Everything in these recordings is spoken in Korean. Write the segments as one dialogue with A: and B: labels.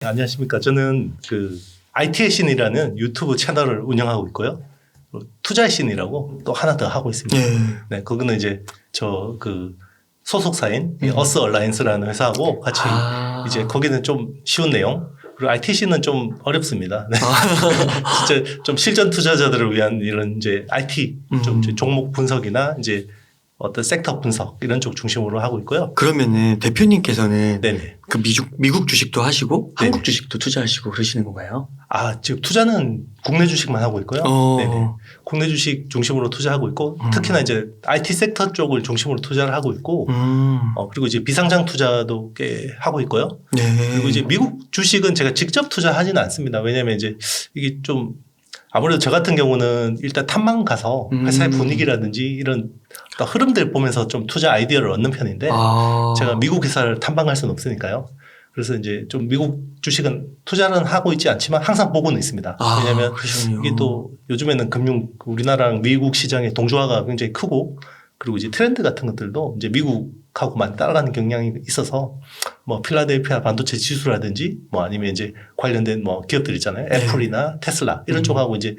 A: 안녕하십니까. 저는 그 IT의 신이라는 유튜브 채널을 운영하고 있고요. 투자의 신이라고 또 하나 더 하고 있습니다. 네, 그거는 이제 저 그 소속사인 어스 얼라이언스라는 회사하고 같이 이제 거기는 좀 쉬운 내용, 그리고 ITC는 좀 어렵습니다. 네. 진짜 좀 실전 투자자들을 위한 이런 이제 IT 좀 이제 종목 분석이나 이제 어떤 섹터 분석 이런 쪽 중심으로 하고 있고요.
B: 그러면은 대표님께서는
A: 네네.
B: 그 미국 주식도 하시고
A: 네네.
B: 한국 주식도 투자하시고 그러시는 건가요?
A: 아, 지금 투자는 국내 주식만 하고 있고요. 네네. 국내 주식 중심으로 투자하고 있고, 특히나 이제 IT 섹터 쪽을 중심으로 투자를 하고 있고, 그리고 이제 비상장 투자도 꽤 하고 있고요.
B: 네.
A: 그리고 이제 미국 주식은 제가 직접 투자하지는 않습니다. 왜냐하면 이제 이게 좀 아무래도 저 같은 경우는 일단 탐방 가서 회사의 분위기라든지 이런 흐름들 보면서 좀 투자 아이디어를 얻는 편인데, 제가 미국 회사를 탐방할 수는 없으니까요. 그래서 이제 좀 미국 주식은 투자는 하고 있지 않지만 항상 보고는 있습니다. 왜냐하면 이게 또 요즘에는 우리나라랑 미국 시장의 동조화가 굉장히 크고, 그리고 이제 트렌드 같은 것들도 이제 미국하고 많이 따라가는 경향이 있어서 뭐 필라델피아 반도체 지수라든지 뭐 아니면 이제 관련된 뭐 기업들 있잖아요. 애플이나 테슬라 이런 쪽하고 이제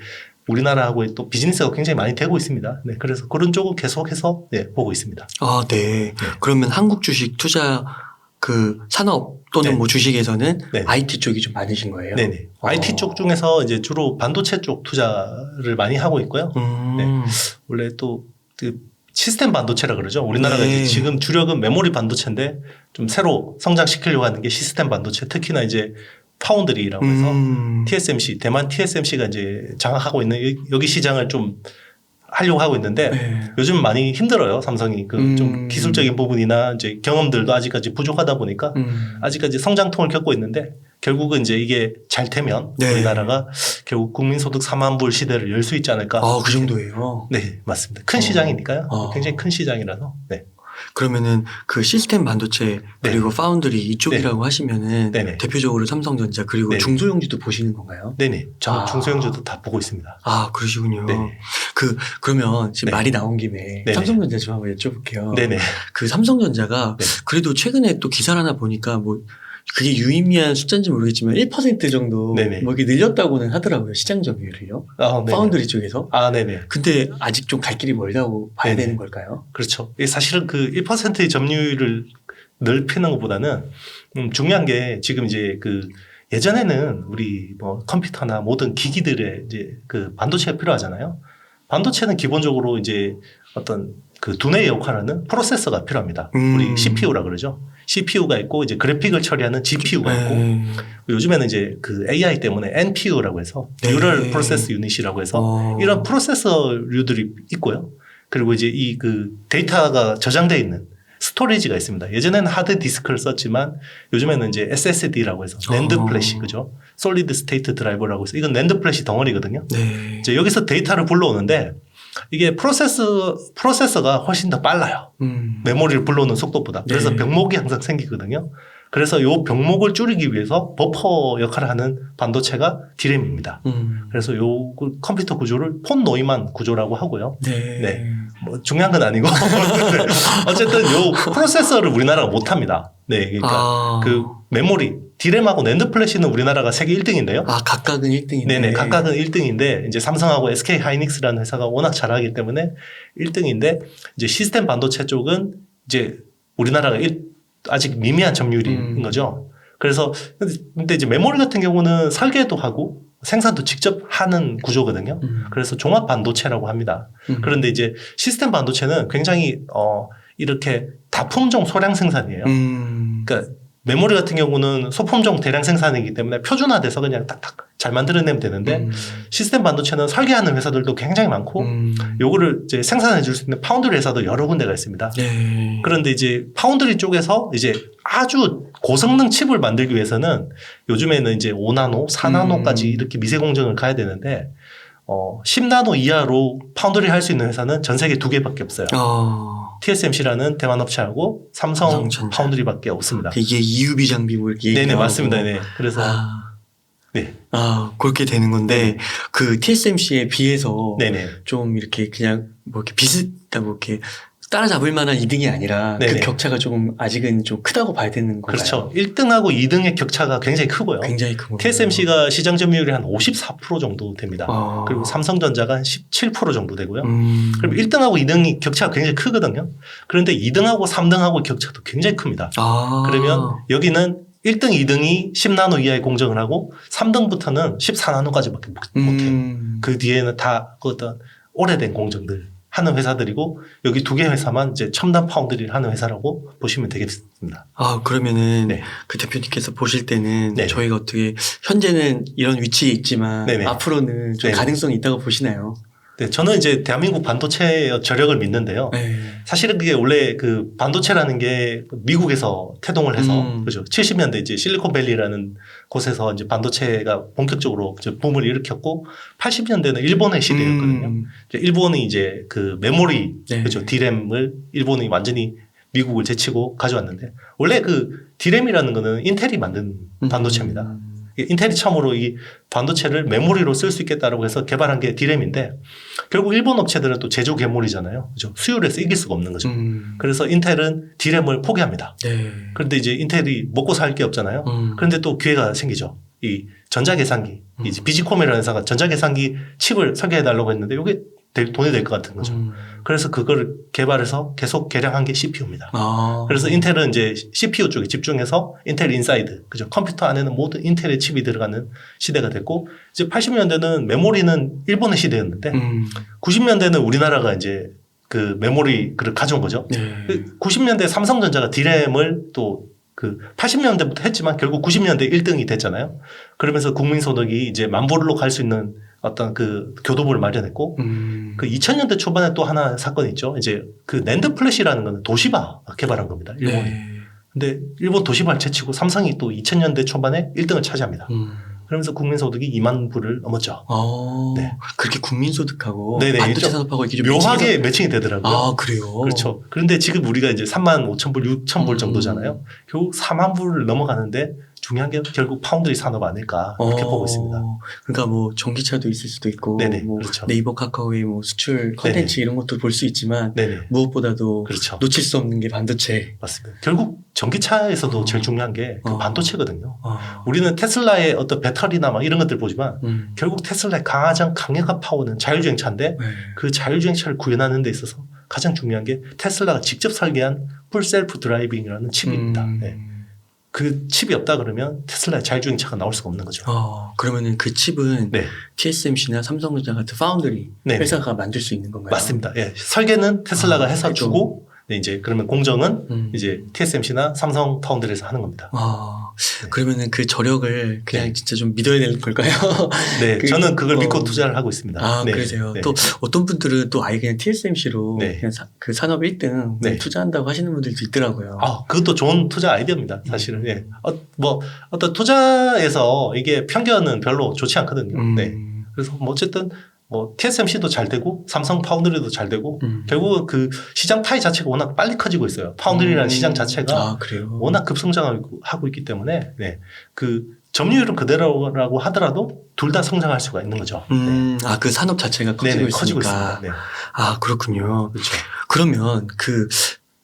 A: 우리나라하고 또 비즈니스가 굉장히 많이 되고 있습니다. 네, 그래서 그런 쪽을 계속해서 보고 있습니다.
B: 아, 네. 그러면 한국 주식 투자 그 산업 또는 뭐 주식에서는 IT 쪽이 좀 많으신 거예요?
A: 네네. IT 쪽 중에서 이제 주로 반도체 쪽 투자를 많이 하고 있고요. 네. 원래 또 그 시스템 반도체라 그러죠. 우리나라가 이제 지금 주력은 메모리 반도체인데 좀 새로 성장시키려고 하는 게 시스템 반도체, 특히나 이제 파운드리라고 해서 TSMC, 대만 TSMC가 이제 장악하고 있는 여기 시장을 좀 하려고 하고 있는데 요즘 많이 힘들어요. 삼성이 그 좀 기술적인 부분이나 이제 경험들도 아직까지 부족하다 보니까 아직까지 성장통을 겪고 있는데, 결국은 이제 이게 잘 되면 우리나라가 결국 국민소득 4만 불 시대를 열 수 있지 않을까.
B: 그 정도예요?
A: 네, 맞습니다. 큰 시장이니까요. 굉장히 큰 시장이라서. 네.
B: 그러면은 그 시스템 반도체 그리고 파운드리 이쪽이라고 하시면은 대표적으로 삼성전자 그리고 중소형주도 보시는 건가요?
A: 네네. 저는 중소형주도 다 보고 있습니다.
B: 아, 그러시군요.
A: 네.
B: 그러면 지금 말이 나온 김에 삼성전자 좀 한번 여쭤볼게요.
A: 네네.
B: 그 삼성전자가 그래도 최근에 또 기사를 하나 보니까 뭐 그게 유의미한 숫자인지 모르겠지만 1% 정도 뭐 이렇게 늘렸다고는 하더라고요. 시장 점유율을요. 파운드리 쪽에서.
A: 네네.
B: 근데 아직 좀 갈 길이 멀다고 봐야 되는 걸까요?
A: 그렇죠. 사실은 그 1%의 점유율을 넓히는 것보다는 중요한 게 지금 이제 그 예전에는 우리 뭐 컴퓨터나 모든 기기들의 이제 그 반도체가 필요하잖아요. 반도체는 기본적으로 이제 어떤 그 두뇌의 역할을 하는 프로세서가 필요합니다. 우리 CPU라 그러죠. CPU가 있고 이제 그래픽을 처리하는 GPU가 있고, 요즘에는 이제 그 AI 때문에 NPU라고 해서 뉴럴 프로세스 유닛이라고 해서 이런 프로세서류들이 있고요. 그리고 이제 이 그 데이터가 저장되어 있는 스토리지가 있습니다. 예전에는 하드 디스크를 썼지만 요즘에는 이제 SSD라고 해서 낸드 플래시, 그죠? 솔리드 스테이트 드라이버라고 해서 이건 낸드 플래시 덩어리거든요. 이제 여기서 데이터를 불러오는데 이게 프로세서가 훨씬 더 빨라요. 메모리를 불러오는 속도보다. 그래서 병목이 항상 생기거든요. 그래서 요 병목을 줄이기 위해서 버퍼 역할을 하는 반도체가 D램입니다. 그래서 요 컴퓨터 구조를 폰 노이만 구조라고 하고요. 네. 뭐 중요한 건 아니고 어쨌든 요 프로세서를 우리나라가 못 합니다. 네. 그러니까 그 메모리 D램하고 낸드 플래시는 우리나라가 세계 1등인데요.
B: 각각은 1등인데.
A: 네네. 각각은 1등인데 이제 삼성하고 SK 하이닉스라는 회사가 워낙 잘하기 때문에 1등인데, 이제 시스템 반도체 쪽은 이제 우리나라가 아직 미미한 점유율인 거죠. 그래서 근데 이제 메모리 같은 경우는 설계도 하고 생산도 직접 하는 구조거든요. 그래서 종합 반도체라고 합니다. 그런데 이제 시스템 반도체는 굉장히 이렇게 다품종 소량 생산이에요. 그러니까 메모리 같은 경우는 소품종 대량 생산이기 때문에 표준화돼서 그냥 딱딱 잘 만들어내면 되는데, 시스템 반도체는 설계하는 회사들도 굉장히 많고, 요거를 이제 생산해 줄 수 있는 파운드리 회사도 여러 군데가 있습니다. 그런데 이제 파운드리 쪽에서 이제 아주 고성능 칩을 만들기 위해서는 요즘에는 이제 5나노, 4나노까지 이렇게 미세 공정을 가야 되는데, 10나노 이하로 파운드리 할 수 있는 회사는 전 세계 2개밖에 없어요. TSMC라는 대만 업체하고 삼성 파운드리밖에 없습니다.
B: 이게 EUV 장비 뭐 이렇게.
A: 네네, 맞습니다. 네. 그래서
B: 그렇게 되는 건데 그 TSMC에 비해서
A: 네네.
B: 좀 이렇게 그냥 뭐 이렇게 뭐 이렇게 따라잡을 만한 2등이 아니라
A: 네네.
B: 그 격차가 조금 아직은 좀 크다고 봐야 되는 건가요?
A: 그렇죠. 1등하고 2등의 격차가 굉장히 크고요.
B: 굉장히 크고.
A: TSMC가 시장 점유율이 한 54% 정도 됩니다. 그리고 삼성전자가 한 17% 정도 되고요. 그리고 1등하고 2등이 격차가 굉장히 크거든요. 그런데 2등하고 3등하고 격차도 굉장히 큽니다. 그러면 여기는 1등, 2등이 10나노 이하의 공정을 하고 3등부터는 14나노까지밖에 못해요. 그 뒤에는 다 어떤 오래된 공정들 하는 회사들이고 여기 두 개 회사만 이제 첨단 파운드리를 하는 회사라고 보시면 되겠습니다.
B: 그러면은
A: 네.
B: 그 대표님께서 보실 때는
A: 네.
B: 저희가 어떻게 현재는 이런 위치에 있지만
A: 네네.
B: 앞으로는 좀
A: 네네.
B: 가능성이 있다고 보시나요?
A: 네, 저는 이제 대한민국 반도체의 저력을 믿는데요.
B: 네.
A: 사실은 그게 원래 그 반도체라는 게 미국에서 태동을 해서 그죠. 70년대 이제 실리콘밸리라는 곳에서 이제 반도체가 본격적으로 이제 붐을 일으켰고 80년대는 일본의 시대였거든요. 이제 일본이 이제 그 메모리
B: 네.
A: 그죠. 디램을 일본이 완전히 미국을 제치고 가져왔는데 원래 그 디램이라는 거는 인텔이 만든 반도체입니다. 인텔이 처음으로 이 반도체를 메모리로 쓸 수 있겠다라고 해서 개발한 게 디램인데 결국 일본 업체들은 또 제조 괴물이잖아요. 그죠? 수율에서 이길 수가 없는 거죠. 그래서 인텔은 디램을 포기합니다.
B: 네.
A: 그런데 이제 인텔이 먹고 살 게 없잖아요. 그런데 또 기회가 생기죠. 이 전자계산기, 이제 비지콤이라는 회사가 전자계산기 칩을 설계해달라고 했는데 이게 돈이 될 것 같은 거죠. 그래서 그걸 개발해서 계속 개량한 게 CPU입니다. 그래서 인텔은 이제 CPU 쪽에 집중해서 인텔 인사이드, 그죠? 컴퓨터 안에는 모든 인텔의 칩이 들어가는 시대가 됐고, 이제 80년대는 메모리는 일본의 시대였는데, 90년대는 우리나라가 이제 그 메모리를 가져온 거죠.
B: 네.
A: 90년대 삼성전자가 디램을 또 그 80년대부터 했지만 결국 90년대 1등이 됐잖아요. 그러면서 국민소득이 이제 만불로 갈 수 있는 어떤 그 교도부를 마련했고 그 2000년대 초반에 또 하나 사건이 있죠. 이제 그 낸드 플래시라는 건 도시바 개발한 겁니다. 일본이.
B: 네.
A: 근데 일본 도시바를 제치고 삼성이 또 2000년대 초반에 1등을 차지합니다. 그러면서 국민소득이 2만 불을 넘었죠. 네.
B: 그렇게 국민소득하고
A: 네네.
B: 반도체 산업하고 이게 좀
A: 묘하게 매칭이 되더라고요.
B: 그래요?
A: 그렇죠. 그런데 지금 우리가 이제 3만 5천 불, 6천 불 정도잖아요. 결국 4만 불을 넘어가는데 중요한 게 결국 파운드리 산업 아닐까 그렇게 보고 있습니다.
B: 그러니까 뭐 전기차도 있을 수도 있고,
A: 네네,
B: 뭐
A: 그렇죠.
B: 네이버 카카오의 뭐 수출 컨텐츠 이런 것도 볼 수 있지만
A: 네네.
B: 무엇보다도
A: 그렇죠.
B: 놓칠 수 없는 게 반도체.
A: 맞습니다. 결국 전기차에서도 제일 중요한 게 그 반도체거든요.
B: 어.
A: 우리는 테슬라의 어떤 배터리나 막 이런 것들 보지만 결국 테슬라의 가장 강력한 파워는 자율주행차인데
B: 네.
A: 그 자율주행차를 구현하는 데 있어서 가장 중요한 게 테슬라가 직접 설계한 풀 셀프 드라이빙이라는 칩입니다. 네. 그 칩이 없다 그러면 테슬라의 자율주행차가 나올 수가 없는 거죠.
B: 그러면은 그 칩은
A: 네.
B: TSMC나 삼성전자 같은 파운드리
A: 네네.
B: 회사가 만들 수 있는 건가요?
A: 맞습니다. 예. 설계는 테슬라가 해서
B: 그렇죠.
A: 주고 네, 이제 그러면 공정은 이제 TSMC나 삼성 파운드리에서 하는 겁니다. 네.
B: 그러면은 그 저력을 그냥
A: 네.
B: 진짜 좀 믿어야 되는 걸까요?
A: 네, 저는 그걸 믿고 투자를 하고 있습니다. 네.
B: 그러세요.
A: 네.
B: 또 어떤 분들은 또 아예 그냥 TSMC로
A: 네.
B: 그냥 그 산업 1등
A: 네.
B: 투자한다고 하시는 분들도 있더라고요.
A: 그것도 좋은 투자 아이디어입니다. 사실은. 예. 뭐 어떤 투자에서 이게 편견은 별로 좋지 않거든요. 네. 그래서 뭐 어쨌든 뭐 TSMC도 잘 되고 삼성 파운드리도 잘 되고 결국은 그 시장 파이 자체가 워낙 빨리 커지고 있어요. 파운드리라는 시장 자체가
B: 그래요?
A: 워낙 급성장하고 있기 때문에 네. 그 점유율은 그대로라고 하더라도 둘 다 성장할 수가 있는 거죠. 네.
B: 그 산업 자체가 커지고
A: 네네,
B: 있으니까.
A: 커지고 있습니다. 네.
B: 그렇군요.
A: 그렇죠.
B: 그러면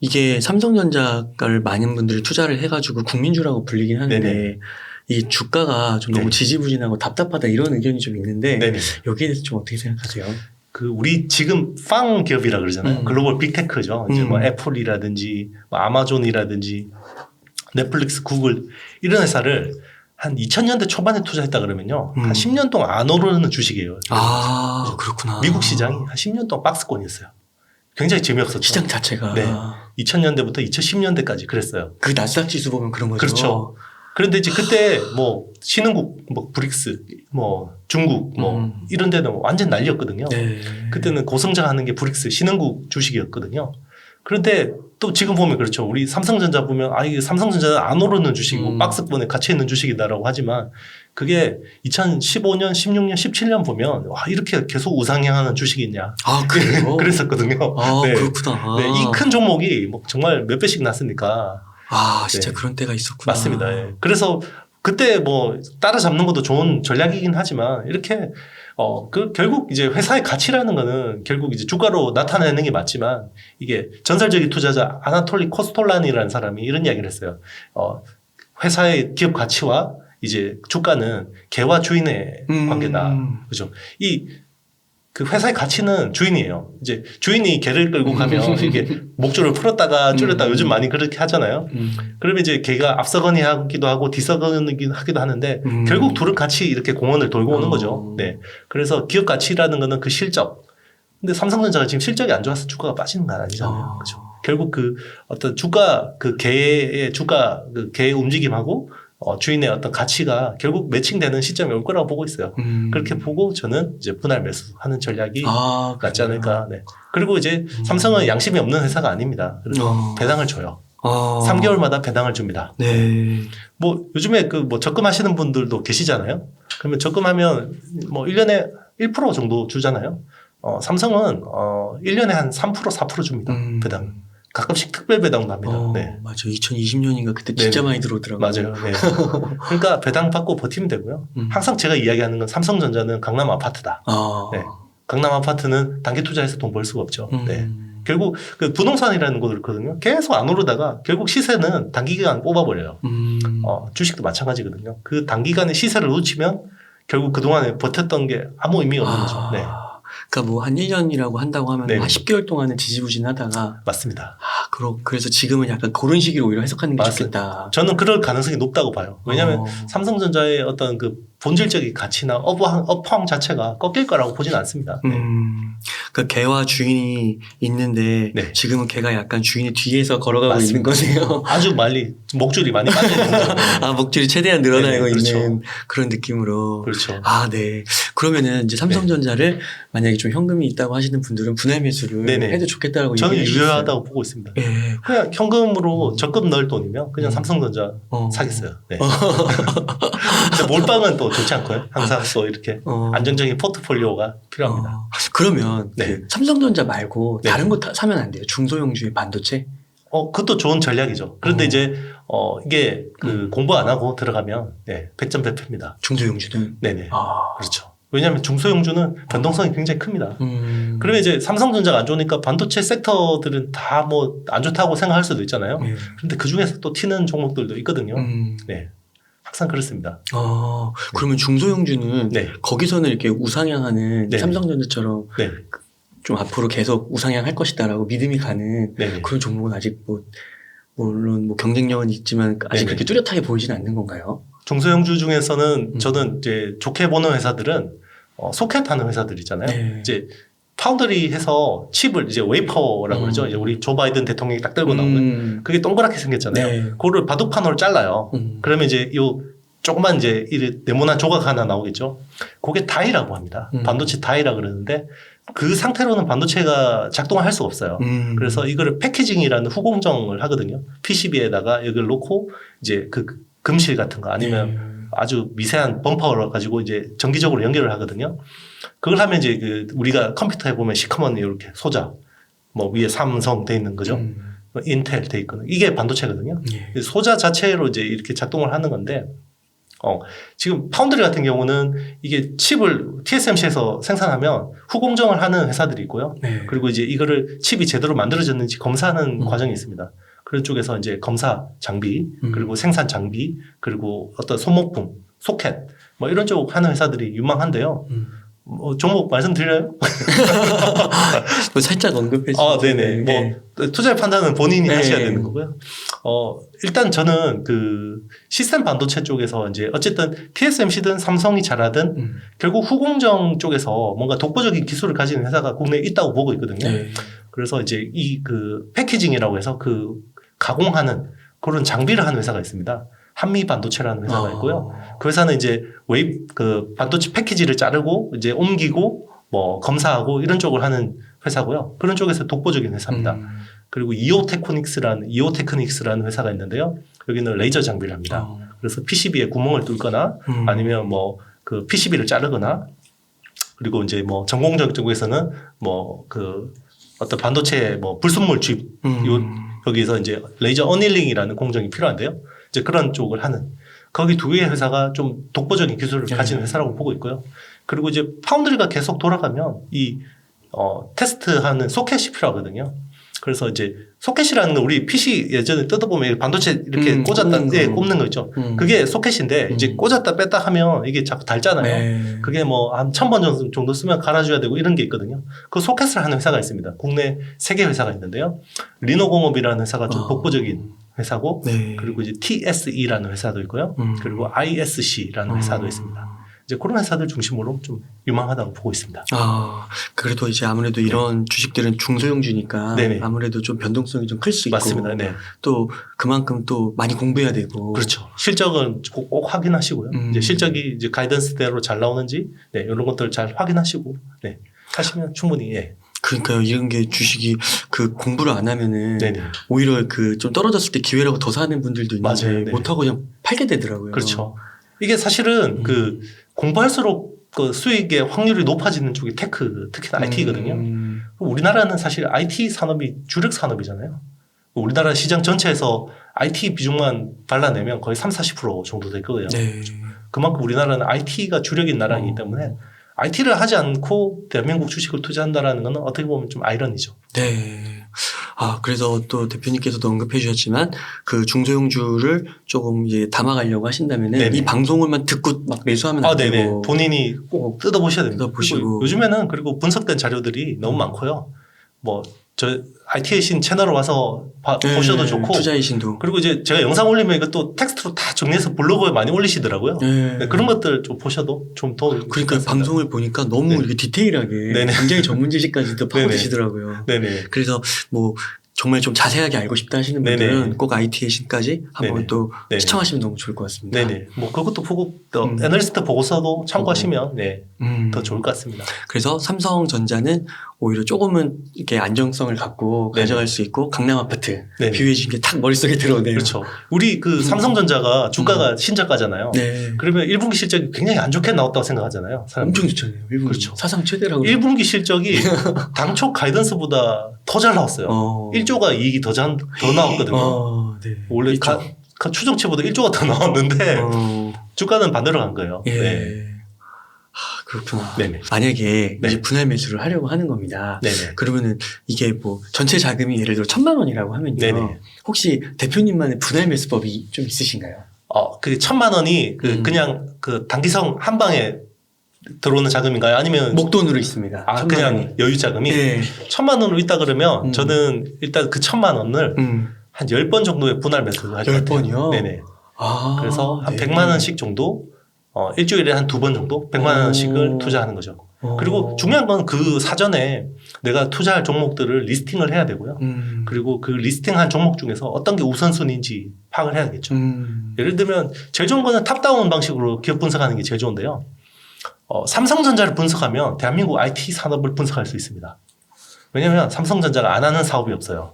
B: 이게 삼성전자를 많은 분들이 투자를 해가지고 국민주라고 불리긴 하는데
A: 네네.
B: 이 주가가 좀 너무
A: 네.
B: 지지부진하고 답답하다 이런 의견이 좀 있는데
A: 네네.
B: 여기에 대해서 좀 어떻게 생각하세요?
A: 그 우리 지금 팡 기업이라 그러잖아요. 글로벌 빅테크죠. 이제 뭐 애플이라든지 뭐 아마존이라든지 넷플릭스, 구글 이런 회사를 한 2000년대 초반에 투자했다 그러면요. 한 10년 동안 안 오르는 주식이에요.
B: 그렇구나.
A: 미국 시장이 한 10년 동안 박스권이었어요. 굉장히 재미없었죠.
B: 시장 자체가.
A: 네. 2000년대부터 2010년대까지 그랬어요.
B: 그 나스닥 지수 보면 그런 거죠.
A: 그렇죠. 그런데 이제 그때 뭐 신흥국, 뭐 브릭스, 뭐 중국, 뭐 이런 데는 완전 난리였거든요.
B: 네.
A: 그때는 고성장하는 게 브릭스 신흥국 주식이었거든요. 그런데 또 지금 보면 그렇죠. 우리 삼성전자 보면 이게 삼성전자는 안 오르는 주식이고 박스권에 갇혀 있는 주식이다라고 하지만 그게 2015년, 16년, 17년 보면 이렇게 계속 우상향하는 주식이 있냐.
B: 그래요?
A: 그랬었거든요. 네.
B: 그렇구나.
A: 네, 이 큰 종목이 뭐 정말 몇 배씩 났으니까.
B: 진짜
A: 네.
B: 그런 때가 있었구나.
A: 맞습니다. 예. 그래서 그때 뭐 따라잡는 것도 좋은 전략이긴 하지만 이렇게 결국 이제 회사의 가치라는 거는 결국 이제 주가로 나타내는 게 맞지만 이게 전설적인 투자자 아나톨리 코스톨란이라는 사람이 이런 이야기를 했어요. 회사의 기업 가치와 이제 주가는 개와 주인의 관계다. 그죠? 그 회사의 가치는 주인이에요. 이제 주인이 개를 끌고 가면 이게 목줄을 풀었다가 줄였다가 요즘 많이 그렇게 하잖아요. 그러면 이제 개가 앞서거니 하기도 하고 뒤서거니 하기도 하는데 결국 둘은 같이 이렇게 공원을 돌고 오는 거죠. 네. 그래서 기업 가치라는 거는 그 실적. 근데 삼성전자가 지금 실적이 안 좋아서 주가가 빠지는 건 아니잖아요. 그죠? 결국 그 어떤 주가, 그 개의 주가, 그 개의 움직임하고 주인의 어떤 가치가 결국 매칭되는 시점이 올 거라고 보고 있어요. 그렇게 보고 저는 이제 분할 매수하는 전략이 낫지 않을까. 네. 그리고 이제 삼성은 양심이 없는 회사가 아닙니다. 그래서 배당을 줘요. 3개월마다 배당을 줍니다.
B: 네.
A: 뭐 요즘에 그 뭐 적금하시는 분들도 계시잖아요. 그러면 적금하면 뭐 1년에 1% 정도 주잖아요. 삼성은 1년에 한 3% 4% 줍니다. 배당. 가끔씩 특별 배당도 합니다. 네.
B: 맞아요. 2020년인가 그때 진짜 많이 들어오더라고요.
A: 맞아요. 네. 그러니까 배당 받고 버티면 되고요. 항상 제가 이야기하는 건 삼성전자는 강남 아파트다. 네. 강남 아파트는 단기 투자해서 돈 벌 수가 없죠. 네. 결국 그 부동산이라는 곳을 있거든요. 계속 안 오르다가 결국 시세는 단기간 뽑아버려요. 주식도 마찬가지거든요. 그 단기간에 시세를 놓치면 결국 그동안에 버텼던 게 아무 의미가 없는 거죠. 네.
B: 그러니까 뭐 한 1년이라고 한다고 하면
A: 네네.
B: 한 10개월 동안은 지지부진하다가
A: 맞습니다.
B: 그래서 지금은 약간 그런 식으로 오히려 해석하는 게
A: 맞습니다.
B: 좋겠다.
A: 저는 그럴 가능성이 높다고 봐요. 왜냐하면 삼성전자의 어떤 그 본질적인 가치나 업황 자체가 꺾일 거라고 보지는 않습니다. 네.
B: 그러니까 개와 주인이 있는데
A: 네.
B: 지금은 개가 약간 주인의 뒤에서 걸어가고
A: 맞습니다.
B: 있는 거네요.
A: 아주 많이 목줄이 많이 빠져 있는 거죠.
B: 목줄이 최대한 늘어나고
A: 네네, 그렇죠.
B: 있는 그런 느낌으로.
A: 그렇죠.
B: 네. 그러면은 이제 삼성전자를 만약에 좀 현금이 있다고 하시는 분들은 분할 매수를
A: 네네.
B: 해도 좋겠다라고
A: 저는
B: 얘기해
A: 유효하다고 보고 있습니다.
B: 네.
A: 그냥 현금으로 적금 넣을 돈이면 그냥 삼성전자 사겠어요. 네. 근데 몰빵은 또 좋지 않고요. 항상 또 이렇게 안정적인 포트폴리오가 필요합니다.
B: 그러면
A: 네.
B: 그 삼성전자 말고
A: 네.
B: 다른 거 사면 안 돼요? 중소형주의 반도체?
A: 그것도 좋은 전략이죠. 그런데 이제 이게 그 공부 안 하고 들어가면 100점 100패입니다.
B: 중소형주는?
A: 네네. 그렇죠. 왜냐하면 중소형주는 변동성이 굉장히 큽니다. 그러면 이제 삼성전자가 안 좋으니까 반도체 섹터들은 다 뭐 안 좋다고 생각할 수도 있잖아요. 그런데 그 중에서 또 튀는 종목들도 있거든요. 네. 항상 그렇습니다.
B: 그러면 중소형주는
A: 네.
B: 거기서는 이렇게 우상향하는
A: 네.
B: 삼성전자처럼
A: 네.
B: 좀 앞으로 계속 우상향할 것이다라고 믿음이 가는
A: 네.
B: 그런 종목은 아직 물론 경쟁력은 있지만 아직
A: 네네.
B: 그렇게 뚜렷하게 보이진 않는 건가요?
A: 중소형주 중에서는 저는 이제 좋게 보는 회사들은 소켓하는 회사들이잖아요.
B: 네. 이제
A: 파운드리 해서 칩을 이제 웨이퍼라고 그러죠. 이제 우리 조 바이든 대통령이 딱 들고 나오는 그게 동그랗게 생겼잖아요.
B: 네.
A: 그거를 바둑판으로 잘라요. 그러면 이제 요 조그만 이제 네모난 조각 하나 나오겠죠. 그게 다이라고 합니다. 반도체 다이라 그러는데 그 상태로는 반도체가 작동을 할 수가 없어요. 그래서 이거를 패키징이라는 후공정을 하거든요. PCB에다가 이걸 놓고 이제 그 금실 같은 거 아니면 아주 미세한 범퍼를 가지고 이제 전기적으로 연결을 하거든요. 그걸 하면 이제 그 우리가 컴퓨터에 보면 시커먼 이렇게 소자 뭐 위에 삼성 돼 있는 거죠. 인텔 돼 있거든요. 이게 반도체거든요. 소자 자체로 이제 이렇게 작동을 하는 건데 지금 파운드리 같은 경우는 이게 칩을 TSMC에서 생산하면 후공정을 하는 회사들이 있고요. 그리고 이제 이거를 칩이 제대로 만들어졌는지 검사하는 과정이 있습니다. 그런 쪽에서 이제 검사 장비, 그리고 생산 장비, 그리고 어떤 소모품, 소켓, 뭐 이런 쪽 하는 회사들이 유망한데요. 종목 말씀드려요?
B: 살짝 언급해 주세요.
A: 네네. 뭐 투자의 판단은 본인이 하셔야 되는 거고요. 일단 저는 그 시스템 반도체 쪽에서 이제 어쨌든 TSMC든 삼성이 잘하든 결국 후공정 쪽에서 뭔가 독보적인 기술을 가진 회사가 국내에 있다고 보고 있거든요. 그래서 이제 이 그 패키징이라고 해서 그 가공하는 그런 장비를 하는 회사가 있습니다. 한미 반도체라는 회사가 있고요. 그 회사는 이제 그 반도체 패키지를 자르고 이제 옮기고 뭐 검사하고 이런 쪽을 하는 회사고요. 그런 쪽에서 독보적인 회사입니다. 그리고 이오테크닉스라는 회사가 있는데요. 여기는 레이저 장비를 합니다. 그래서 PCB에 구멍을 뚫거나 아니면 뭐 그 PCB를 자르거나 그리고 이제 뭐 전공정 쪽에서는 뭐 그 어떤 반도체 뭐 불순물 주입 여기서 이제 레이저 어닐링이라는 공정이 필요한데요. 이제 그런 쪽을 하는 거기 두 개의 회사가 좀 독보적인 기술을 가진 회사라고 보고 있고요. 그리고 이제 파운드리가 계속 돌아가면 이 테스트하는 소켓이 필요하거든요. 그래서 이제 소켓이라는 건 우리 PC 예전에 뜯어보면 반도체 이렇게 꽂았다, 꼽는 거 있죠. 그게 소켓인데 이제 꽂았다 뺐다 하면 이게 자꾸 닳잖아요. 그게 뭐 한 1000번 정도 쓰면 갈아줘야 되고 이런 게 있거든요. 그 소켓을 하는 회사가 있습니다. 국내 3개 회사가 있는데요. 리노공업이라는 회사가 좀 독보적인 회사고, 그리고 이제 TSE라는 회사도 있고요. 그리고 ISC라는 회사도 있습니다. 이제 그런 회사들 중심으로 좀 유망하다고 보고 있습니다.
B: 그래도 이제 아무래도 이런 주식들은 중소형주니까 아무래도 좀 변동성이 좀 클 수 있고.
A: 맞습니다.
B: 또 그만큼 또 많이 공부해야 되고.
A: 그렇죠. 실적은 꼭 확인하시고요. 이제 실적이 이제 가이던스대로 잘 나오는지, 이런 것들 잘 확인하시고, 하시면 충분히,
B: 그러니까요. 이런 게 주식이 그 공부를 안 하면은 오히려 그 좀 떨어졌을 때 기회라고 더 사는 분들도 있는데 못하고 그냥 팔게 되더라고요.
A: 그렇죠. 이게 사실은 그 공부할수록 그 수익의 확률이 높아지는 쪽이 테크, 특히나 IT거든요. 우리나라는 사실 IT 산업이 주력 산업이잖아요. 우리나라 시장 전체에서 IT 비중만 발라내면 거의 30-40% 정도 될 거예요. 그만큼 우리나라는 IT가 주력인 나라이기 때문에 IT를 하지 않고 대한민국 주식을 투자한다라는 것은 어떻게 보면 좀 아이러니죠.
B: 그래서 또 대표님께서도 언급해 주셨지만 그 중소형주를 조금 이제 담아가려고 하신다면은 이 방송을만 듣고 막 매수하면 안 되고
A: 본인이 꼭 뜯어보셔야 됩니다.
B: 뜯어보시고
A: 요즘에는 그리고 분석된 자료들이 너무 많고요. 뭐 저 IT의 신 채널을 와서 보셔도 좋고,
B: 투자의 신도.
A: 그리고 이제 제가 영상 올리면 이것도 텍스트로 다 정리해서 블로그에 많이 올리시더라고요. 그런 것들 좀 보셔도 좀 더.
B: 그러니까 방송을 보니까 너무 이렇게 디테일하게 굉장히 전문 지식까지도 파고드시더라고요. 그래서 뭐 정말 좀 자세하게 알고 싶다 하시는 분들은 꼭 IT의 신까지 한번 또 시청하시면 너무 좋을 것 같습니다.
A: 뭐 그것도 보고 또 애널리스트 보고서도 참고하시면 더 좋을 것 같습니다.
B: 그래서 삼성전자는 오히려 조금은 이렇게 안정성을 갖고 가져갈 수 있고 강남 아파트 비유해 주신 게 딱 머릿속에 들어오네요.
A: 그렇죠. 우리 그 삼성전자가 주가가 신저가잖아요. 그러면 1분기 실적이 굉장히 안 좋게 나왔다고 생각하잖아요. 사람들이.
B: 엄청 좋잖아요. 1분기. 그렇죠. 사상 최대라고.
A: 1분기 실적이 당초 가이던스보다 더 잘 나왔어요. 1조가 이익이 더 나왔거든요. 원래 추정치보다 1조가 더 나왔는데 주가는 반대로 간 거예요.
B: 그렇구나. 만약에 이제 분할 매수를 하려고 하는 겁니다. 그러면은 이게 뭐 전체 자금이 예를 들어 1000만 원이라고 하면요. 혹시 대표님만의 분할 매수법이 좀 있으신가요?
A: 그 1000만 원이 그냥 그 단기성 한 방에 들어오는 자금인가요? 아니면
B: 목돈으로 있습니다.
A: 그냥 여유 자금이 1000만 원으로 있다 그러면 저는 일단 그 1000만 원을 한 10번 정도의 분할 매수를 할 것 같아요.
B: 10번이요?
A: 그래서 한 100만 원씩 정도 일주일에 한 2번 정도 100만 원씩을 투자하는 거죠. 그리고 중요한 건 그 사전에 내가 투자할 종목들을 리스팅을 해야 되고요. 그리고 그 리스팅한 종목 중에서 어떤 게 우선순위인지 파악을 해야겠죠. 예를 들면 제일 좋은 거는 탑다운 방식으로 기업 분석하는 게 제일 좋은데요. 삼성전자를 분석하면 대한민국 IT 산업을 분석할 수 있습니다. 왜냐하면 삼성전자가 안 하는 사업이 없어요.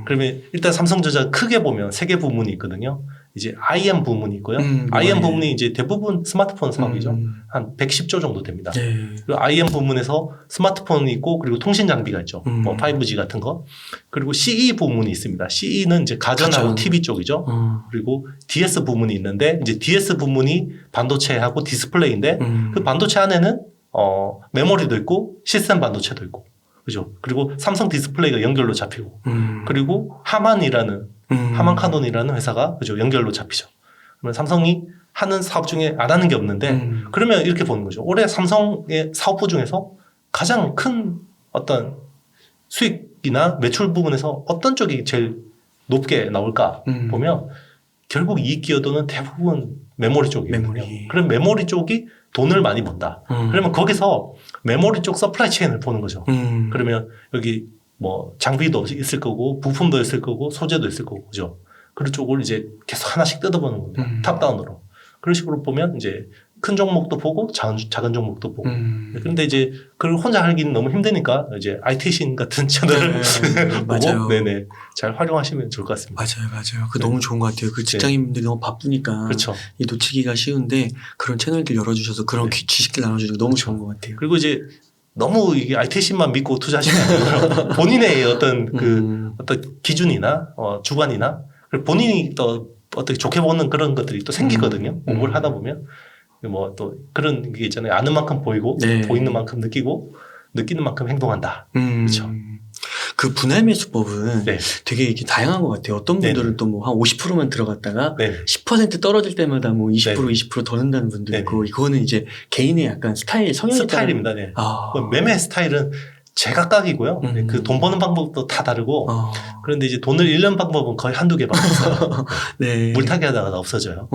A: 그러면 일단 삼성전자 크게 보면 3개 부문이 있거든요. 이제 IM 부문이 있고요. IM 부문이 이제 대부분 스마트폰 사업이죠. 한 110조 정도 됩니다. 그리고 IM 부문에서 스마트폰이 있고 그리고 통신 장비가 있죠. 뭐 5G 같은 거. 그리고 CE 부문이 있습니다. CE는 이제 가전하고 TV 쪽이죠. 그리고 DS 부문이 있는데 이제 DS 부문이 반도체하고 디스플레이인데 그 반도체 안에는 메모리도 있고 시스템 반도체도 있고. 그죠. 그리고 삼성 디스플레이가 연결로 잡히고, 그리고 하만 카논이라는 회사가 그죠 연결로 잡히죠. 그러면 삼성이 하는 사업 중에 안 하는 게 없는데, 그러면 이렇게 보는 거죠. 올해 삼성의 사업부 중에서 가장 큰 어떤 수익이나 매출 부분에서 어떤 쪽이 제일 높게 나올까 보면 결국 이익 기여도는 대부분 메모리 쪽이거든요. 그럼 메모리 쪽이 돈을 많이 번다. 그러면 거기서 메모리 쪽 서플라이 체인을 보는 거죠. 그러면 여기 뭐 장비도 있을 거고 부품도 있을 거고 소재도 있을 거고 그죠. 그런 쪽을 이제 계속 하나씩 뜯어보는 겁니다. 탑다운으로. 그런 식으로 보면 이제 큰 종목도 보고 작은 종목도 보고. 그런데 이제 그걸 혼자 하기는 너무 힘드니까 이제 IT신 같은 채널을 보고 잘 활용하시면 좋을 것 같습니다.
B: 맞아요. 그 너무 좋은 것 같아요. 그 직장인분들이 너무 바쁘니까 이 놓치기가 쉬운데 그런 채널들 열어주셔서 그런 지식들 나눠주셔서 너무 좋은 것 같아요.
A: 그리고 이제 너무 이게 IT신만 믿고 투자하시면 안 본인의 어떤 어떤 기준이나 주관이나 본인이 또 어떻게 좋게 보는 그런 것들이 또 생기거든요. 공부를 하다 보면. 뭐 또 그런 게 있잖아요. 아는 만큼 보이고
B: 네.
A: 보이는 만큼 느끼고 느끼는 만큼 행동한다. 그렇죠.
B: 그 분할 매수법은
A: 네.
B: 되게 이게 다양한 것 같아요. 어떤 분들은 또 뭐 한 50%만 들어갔다가
A: 네.
B: 10% 떨어질 때마다 뭐 20%
A: 네.
B: 20% 더 넣는다는 분도
A: 네.
B: 있고 이거는 이제 개인의 약간 스타일, 성향에 따라
A: 스타일입니다. 네. 매매 스타일은 제각각이고요. 그 돈 버는 방법도 다 다르고 그런데 이제 돈을 잃는 방법은 거의 한두 개밖에 없어요.
B: 네.
A: 물타기 하다가 없어져요.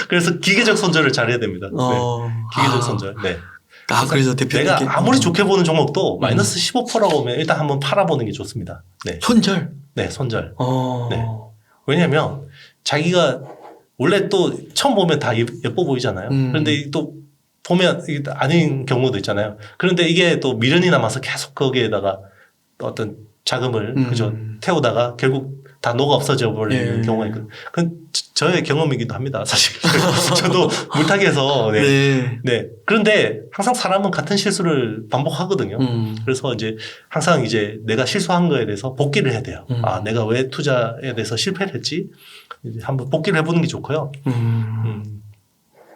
A: 그래서 기계적 손절을 잘해야 됩니다. 네. 기계적 손절. 네.
B: 그래서 대표님께
A: 내가 아무리 좋게 보는 종목도 마이너스 15%라고 하면 일단 한번 팔아보는 게 좋습니다. 네.
B: 손절?
A: 네, 손절. 네. 왜냐면 자기가 원래 또 처음 보면 다 예뻐 보이잖아요. 그런데 또 보면 이게 아닌 경우도 있잖아요. 그런데 이게 또 미련이 남아서 계속 거기에다가 어떤 자금을 그죠 태우다가 결국 다 녹아 없어져 버리는 경우가 있거든요. 그건 저의 경험이기도 합니다, 사실. 저도 물타기해서 네. 그런데 항상 사람은 같은 실수를 반복하거든요. 그래서 이제 항상 이제 내가 실수한 거에 대해서 복기를 해야 돼요. 내가 왜 투자에 대해서 실패를 했지? 이제 한번 복기를 해보는 게 좋고요.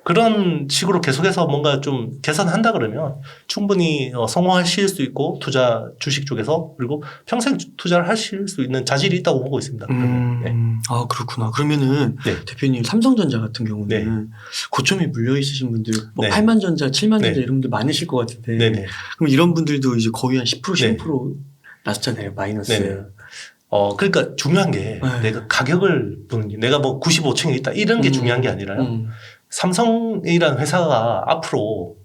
A: 그런 식으로 계속해서 뭔가 좀 개선한다 그러면 충분히 성공하실 수 있고 투자 주식 쪽에서 그리고 평생 투자를 하실 수 있는 자질이 있다고 보고 있습니다. 네.
B: 그렇구나. 그러면은 대표님 삼성전자 같은 경우는 고점에 물려 있으신 분들 뭐 8만전자, 7만전자 이런 분들 많으실 것 같은데 그럼 이런 분들도 이제 거의 한 10% 15% 났잖아요. 마이너스.
A: 그러니까 중요한 게 내가 가격을 보는 게 내가 뭐 95층에 있다 이런 게 중요한 게 아니라요. 삼성이라는 회사가 앞으로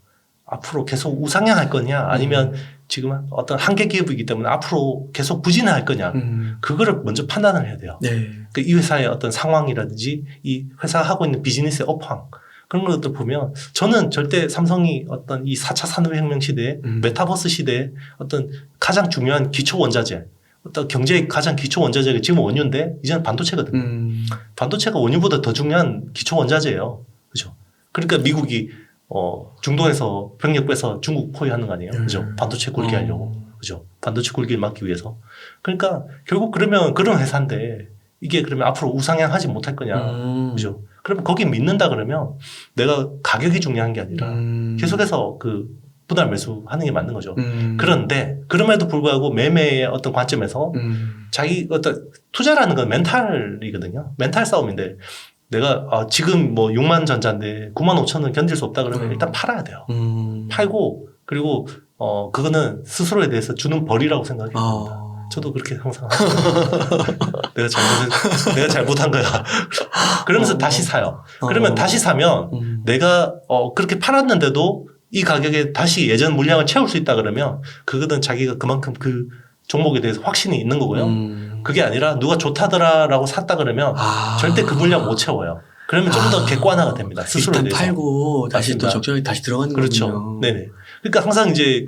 A: 계속 우상향할 거냐 아니면 지금 어떤 한계 기업이기 때문에 앞으로 계속 부진할 거냐 그거를 먼저 판단을 해야 돼요. 그 이 회사의 어떤 상황이라든지 이 회사가 하고 있는 비즈니스의 업황 그런 것들 보면 저는 절대 삼성이 어떤 이 4차 산업혁명 시대에 메타버스 시대에 어떤 가장 중요한 기초 원자재 어떤 경제의 가장 기초 원자재가 지금 원유인데 이제는 반도체거든요. 반도체가 원유보다 더 중요한 기초 원자재예요. 그죠? 그러니까 미국이 중동에서 병력 빼서 중국 포위하는 거 아니에요? 그죠? 반도체 굴기 하려고. 그죠? 반도체 굴기를 막기 위해서. 그러니까 결국 그러면 그런 회사인데 이게 그러면 앞으로 우상향하지 못할 거냐. 그죠? 그러면 거기 믿는다 그러면 내가 가격이 중요한 게 아니라 계속해서 그 분할 매수하는 게 맞는 거죠. 그런데 그럼에도 불구하고 매매의 어떤 관점에서 자기 어떤 투자라는 건 멘탈이거든요. 멘탈 싸움인데 내가 지금 뭐 6만 전자인데 9만 5천 원 견딜 수 없다 그러면 일단 팔아야 돼요. 팔고 그리고 그거는 스스로에 대해서 주는 벌이라고 생각이 듭니다. 저도 그렇게 항상 내가 잘못한 거야. 그러면서 다시 사요. 그러면 다시 사면 내가 그렇게 팔았는데도 이 가격에 다시 예전 물량을 채울 수 있다 그러면 그거는 자기가 그만큼 그 종목에 대해서 확신이 있는 거고요. 그게 아니라 누가 좋다더라라고 샀다 그러면 절대 그 물량 못 채워요. 그러면 좀 더 객관화가 됩니다. 스스로에
B: 일단
A: 대해서.
B: 팔고 다시
A: 맞습니다.
B: 또 적절하게 다시 들어가는
A: 그렇죠.
B: 거군요.
A: 네네. 그러니까 항상 이제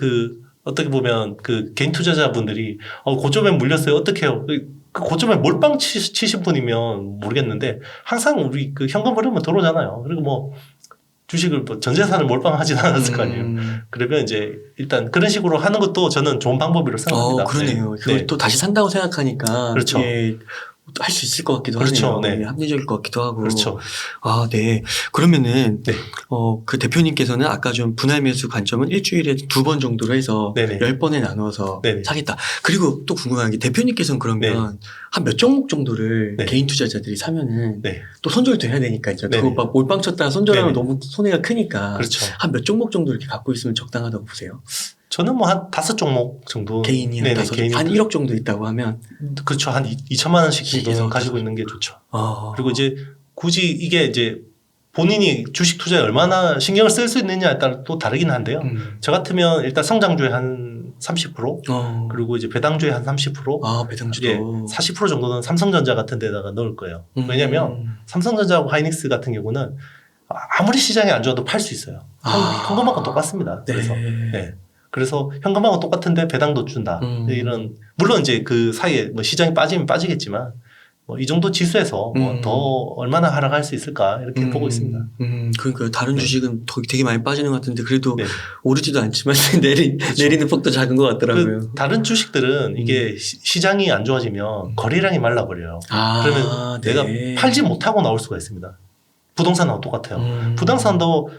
A: 어떻게 보면 그 개인 투자자분들이 고점에 물렸어요. 어떻게 해요? 그 고점에 몰빵 치신 분이면 모르겠는데 항상 우리 그 현금 흐름은 들어오잖아요. 그리고 뭐 주식을 뭐 전 재산을 몰빵하진 않았을 거 아니에요. 그러면 이제 일단 그런 식으로 하는 것도 저는 좋은 방법이라고 생각합니다.
B: 그러네요. 그걸 또 다시 산다고 생각하니까
A: 그렇죠.
B: 할 수 있을 것 같기도
A: 그렇죠.
B: 하네요.
A: 네.
B: 합리적일 것 같기도 하고.
A: 그렇죠.
B: 네. 그러면은
A: 네.
B: 그 대표님께서는 아까 좀 분할 매수 관점은 일주일에 2번 정도로 해서
A: 네네.
B: 10번에 나눠서
A: 네네.
B: 사겠다. 그리고 또 궁금한 게 대표님께서는 그러면 한 몇 종목 정도를 개인 투자자들이 사면은 또 손절도 해야 되니까 이제 그거 막 몰빵 쳤다가 손절하면 너무 손해가 크니까
A: 그렇죠.
B: 한 몇 종목 정도 이렇게 갖고 있으면 적당하다고 보세요?
A: 저는 뭐 한 5종목 정도.
B: 개인이 한 5종목. 한 1억 정도 있다고 하면.
A: 그렇죠. 한 2천만 원씩 정도 가지고 있는 게 좋죠. 그리고 이제 굳이 이게 이제 본인이 주식 투자에 얼마나 신경을 쓸 수 있느냐에 따라 또 다르긴 한데요. 저 같으면 일단 성장주에 한 30% 그리고 이제 배당주에 한 30%
B: 배당주도.
A: 40% 정도는 삼성전자 같은 데다가 넣을 거예요. 왜냐하면 삼성전자하고 하이닉스 같은 경우는 아무리 시장이 안 좋아도 팔 수 있어요. 현금하고 똑같습니다. 그래서 그래서 현금하고 똑같은데 배당도 준다. 이런 물론 이제 그 사이에 뭐 시장이 빠지면 빠지겠지만 뭐 이 정도 지수에서 뭐 더 얼마나 하락할 수 있을까 이렇게 보고 있습니다.
B: 그러니까 다른
A: 네.
B: 주식은 되게 많이 빠지는 것 같은데 그래도
A: 네.
B: 오르지도 않지만 내리는 폭도 작은 것 같더라고요.
A: 다른 주식들은 이게 시장이 안 좋아지면 거래량이 말라버려요. 그러면
B: 네.
A: 내가 팔지 못하고 나올 수가 있습니다. 부동산하고 똑같아요. 부동산도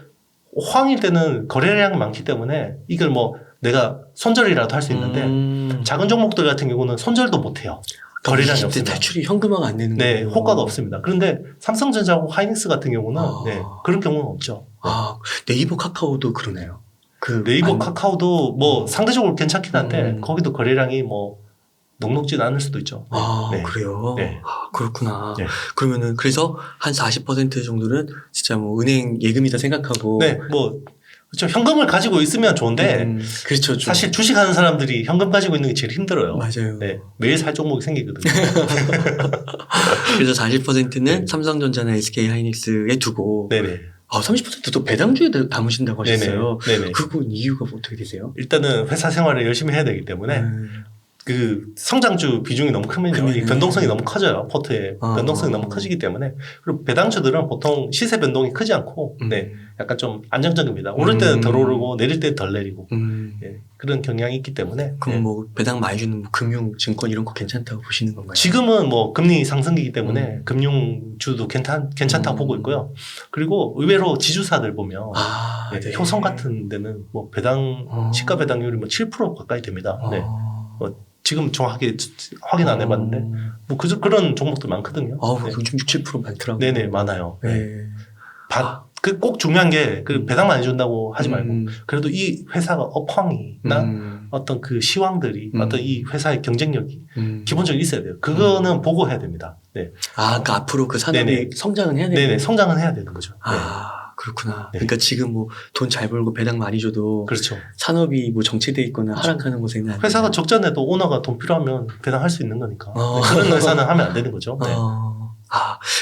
A: 호황일 때는 거래량이 많기 때문에 이걸 뭐 내가 손절이라도 할 수 있는데 작은 종목들 같은 경우는 손절도 못해요. 거래량이 없습니다.
B: 탈출이 현금화가 안 되는
A: 네,
B: 거예요.
A: 효과가 없습니다. 그런데 삼성전자하고 하이닉스 같은 경우는 네, 그런 경우는 없죠.
B: 네이버 카카오도 그러네요.
A: 네이버 카카오도 뭐 상대적으로 괜찮긴 한데 거기도 거래량이 뭐 녹록진 않을 수도 있죠. 네.
B: 그래요?
A: 네.
B: 그렇구나.
A: 네.
B: 그러면은 그래서 한 40% 정도는 진짜 뭐 은행 예금이다 생각하고.
A: 네, 뭐 그렇죠. 현금을 가지고 있으면 좋은데
B: 그렇죠.
A: 사실 주식하는 사람들이 현금 가지고 있는 게 제일 힘들어요.
B: 맞아요.
A: 네, 매일 살 종목이 생기거든요.
B: 그래서 40%는
A: 네.
B: 삼성전자나 SK 하이닉스에 두고.
A: 네네.
B: 30%도 배당주에 담으신다고 하셨어요.
A: 네네.
B: 그건 이유가 어떻게 되세요?
A: 일단은 회사 생활을 열심히 해야 되기 때문에 그 성장주 비중이 너무 크면요. 이 변동성이 너무 커져요. 포트에 변동성이 너무 커지기 때문에. 그리고 배당주들은 보통 시세 변동이 크지 않고 네, 약간 좀 안정적입니다. 오를 때는 덜 오르고 내릴 때는 덜 내리고 예, 그런 경향이 있기 때문에.
B: 그럼 뭐 배당 많이 주는 뭐 금융, 증권 이런 거 괜찮다고 보시는 건가요?
A: 지금은 뭐 금리 상승기이기 때문에 금융주도 괜찮다고 보고 있고요. 그리고 의외로 지주사들 보면 네. 효성 같은 데는 뭐 배당 시가 배당률이 뭐 7% 가까이 됩니다. 네. 지금 정확하게 확인 안 해봤는데 뭐 그런 종목들 많거든요.
B: 네. 요즘 6, 7% 많더라고요.
A: 네네 많아요.
B: 네.
A: 꼭 중요한 게 그 배당 많이 준다고 하지 말고 그래도 이 회사가 업황이나 어떤 그 시황들이 어떤 이 회사의 경쟁력이 기본적으로 있어야 돼요. 그거는 보고 해야 됩니다. 네.
B: 그러니까 앞으로 그 산업이
A: 네네.
B: 성장은 해야 되는
A: 네네 성장은 해야 되는 거죠. 네.
B: 그렇구나.
A: 네.
B: 그러니까 지금 뭐 돈 잘 벌고 배당 많이 줘도
A: 그렇죠.
B: 산업이 뭐 정체돼 있거나 하락하는 곳에는
A: 회사가 적자내도 오너가 돈 필요하면 배당할 수 있는 거니까 그런 회사는 하면 안 되는 거죠. 네.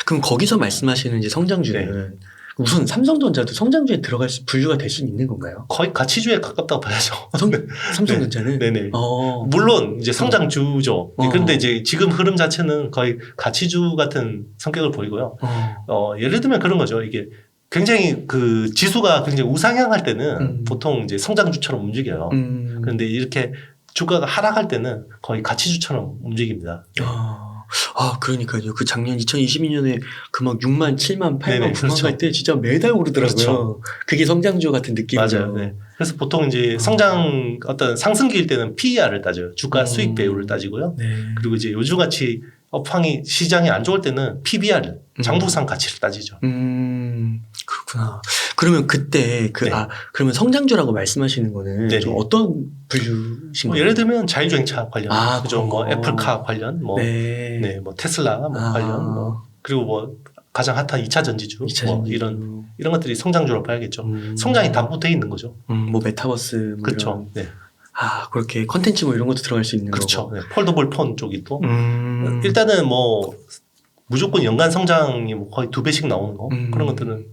B: 그럼 거기서 말씀하시는 이제 성장주는 우선 삼성전자도 성장주에 분류가 될 수 있는 건가요?
A: 거의 가치주에 가깝다고 봐야죠.
B: 삼성전자는?
A: 네네. 물론 이제 성장주죠. 그런데 이제 지금 흐름 자체는 거의 가치주 같은 성격을 보이고요. 예를 들면 그런 거죠. 이게 굉장히 그 지수가 굉장히 우상향할 때는 보통 이제 성장주처럼 움직여요. 그런데 이렇게 주가가 하락할 때는 거의 가치주처럼 움직입니다. 네.
B: 그러니까요. 그 작년 2022년에 그 막 6만, 7만, 8만,
A: 네네,
B: 9만
A: 그렇죠.
B: 갈 때 진짜 매달 오르더라고요.
A: 그렇죠.
B: 그게 성장주 같은 느낌이죠.
A: 맞아요. 네. 그래서 보통 이제 어떤 상승기일 때는 PER을 따져요. 주가 수익 배율을 따지고요.
B: 네.
A: 그리고 이제 요즘같이 업황이 시장이 안 좋을 때는 PBR, 장부상 가치를 따지죠.
B: 그렇구나. 그러면 그때 그러면 성장주라고 말씀하시는 거는 좀 어떤 분류신 거예요?
A: 예를 들면 자율주행차 관련, 그죠? 뭐 애플카 관련, 뭐 테슬라 관련, 그리고 뭐 가장 핫한 2차 전지주, 뭐 이런 것들이 성장주로 봐야겠죠. 성장이 다 붙어 있는 거죠.
B: 뭐 메타버스, 뭐
A: 그렇죠.
B: 이런. 그렇게 컨텐츠 뭐 이런 것도 들어갈 수 있는
A: 그렇죠.
B: 거고.
A: 네. 폴더블 폰 쪽이 또 일단은 뭐 무조건 연간 성장이 뭐 거의 2배씩 나오는 거 그런 것들은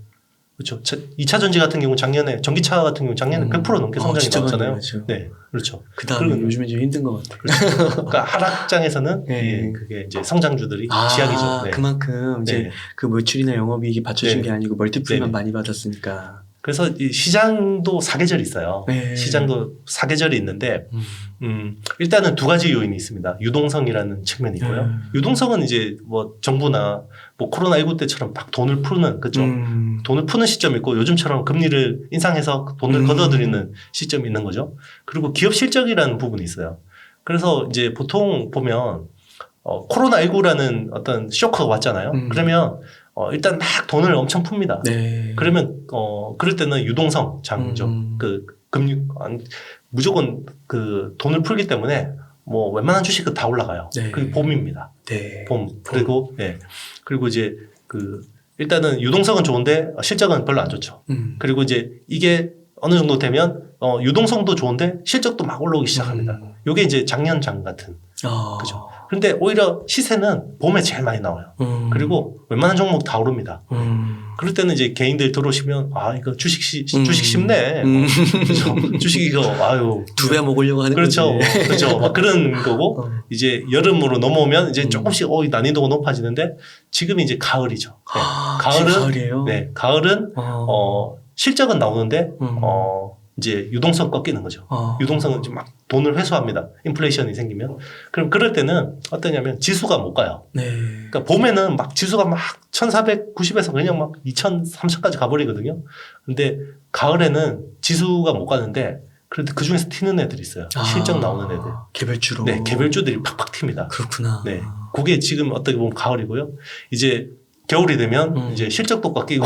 A: 그렇죠. 2차 전지 같은 경우 작년에 전기차 같은 경우 작년에 100% 넘게 성장이 나왔잖아요.
B: 그렇죠.
A: 네, 그렇죠.
B: 그다음에 요즘에 좀 힘든 것 같아요.
A: 그렇죠. 그러니까 하락장에서는 그게 이제 성장주들이 지약이죠. 네.
B: 그만큼 이제 그 매출이나 영업이익이 받쳐진 게 아니고 멀티플만 많이 받았으니까.
A: 그래서 이 시장도 사계절이 있어요. 시장도 사계절이 있는데 일단은 두 가지 요인이 있습니다. 유동성이라는 측면이 있고요. 유동성은 이제 뭐 정부나 뭐 코로나19 때처럼 막 돈을 푸는 그죠? 돈을 푸는 시점이 있고 요즘처럼 금리를 인상해서 돈을 걷어들이는 시점이 있는 거죠. 그리고 기업 실적이라는 부분이 있어요. 그래서 이제 보통 보면 코로나19라는 어떤 쇼크가 왔잖아요. 그러면 일단 막 돈을 엄청 풉니다. 그러면 그럴 때는 유동성 장이죠. 무조건 그 돈을 풀기 때문에 뭐 웬만한 주식은 다 올라가요. 그게 봄입니다. 봄. 그리고 이제 일단은 유동성은 좋은데 실적은 별로 안 좋죠. 그리고 이제 이게 어느 정도 되면 유동성도 좋은데 실적도 막 올라오기 시작합니다. 요게 이제 작년 장 같은 그죠. 그런데 오히려 시세는 봄에 제일 많이 나와요. 그리고 웬만한 종목 다 오릅니다. 그럴 때는 이제 개인들 들어오시면 이거 주식 쉽네. 그죠? 주식 이거
B: 두 배 먹으려고 하는
A: 그렇죠.
B: 거지.
A: 그렇죠. 막 그런 거고 이제 여름으로 넘어오면 이제 조금씩 난이도가 높아지는데 지금이 이제 가을이죠. 네.
B: 가을이에요?
A: 네. 가을은 실적은 나오는데 이제 유동성 꺾이는 거죠. 유동성은 이제 막 돈을 회수합니다. 인플레이션이 생기면. 그럼 그럴 때는 어떠냐면 지수가 못 가요.
B: 네.
A: 그러니까 봄에는 막 지수가 막 1490에서 그냥 막 2000, 3000까지 가버리거든요. 근데 가을에는 지수가 못 가는데 그런데 그 중에서 튀는 애들이 있어요. 실적 나오는 애들.
B: 개별주로.
A: 네, 개별주들이 팍팍 튑니다.
B: 그렇구나.
A: 네. 그게 지금 어떻게 보면 가을이고요. 이제 겨울이 되면 이제 실적도 꺾이고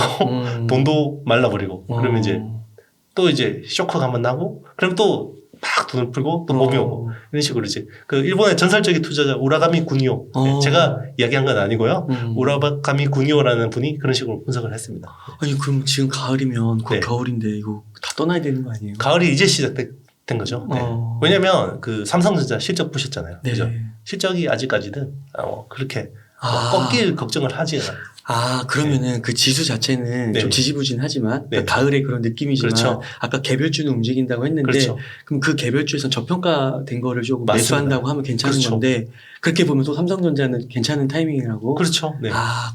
A: 돈도 말라버리고 그러면 이제 또 이제 쇼크가 한번 나고 그럼 또 막 돈을 풀고 또 몸이 오고 이런 식으로 이제 그 일본의 전설적인 투자자 우라가미 군요 네, 제가 이야기한 건 아니고요. 우라가미 군요라는 분이 그런 식으로 분석을 했습니다.
B: 아니 그럼 지금 가을이면 곧
A: 네.
B: 겨울인데 이거 다 떠나야 되는 거 아니에요?
A: 가을이 이제 시작된 거죠. 네. 왜냐하면 그 삼성전자 실적 보셨잖아요.
B: 네.
A: 그죠? 실적이 아직까지는 그렇게 꺾일 걱정을 하지 않아요.
B: 그러면은 그 지수 자체는 좀 지지부진하지만 그러니까 가을에 그런 느낌이지만
A: 그렇죠.
B: 아까 개별주는 움직인다고 했는데
A: 그렇죠.
B: 그럼 그 개별주에서 저평가된 거를 조금
A: 맞습니다.
B: 매수한다고 하면 괜찮은
A: 그렇죠.
B: 건데 그렇게 보면 또 삼성전자는 괜찮은 타이밍이라고.
A: 그렇죠. 네.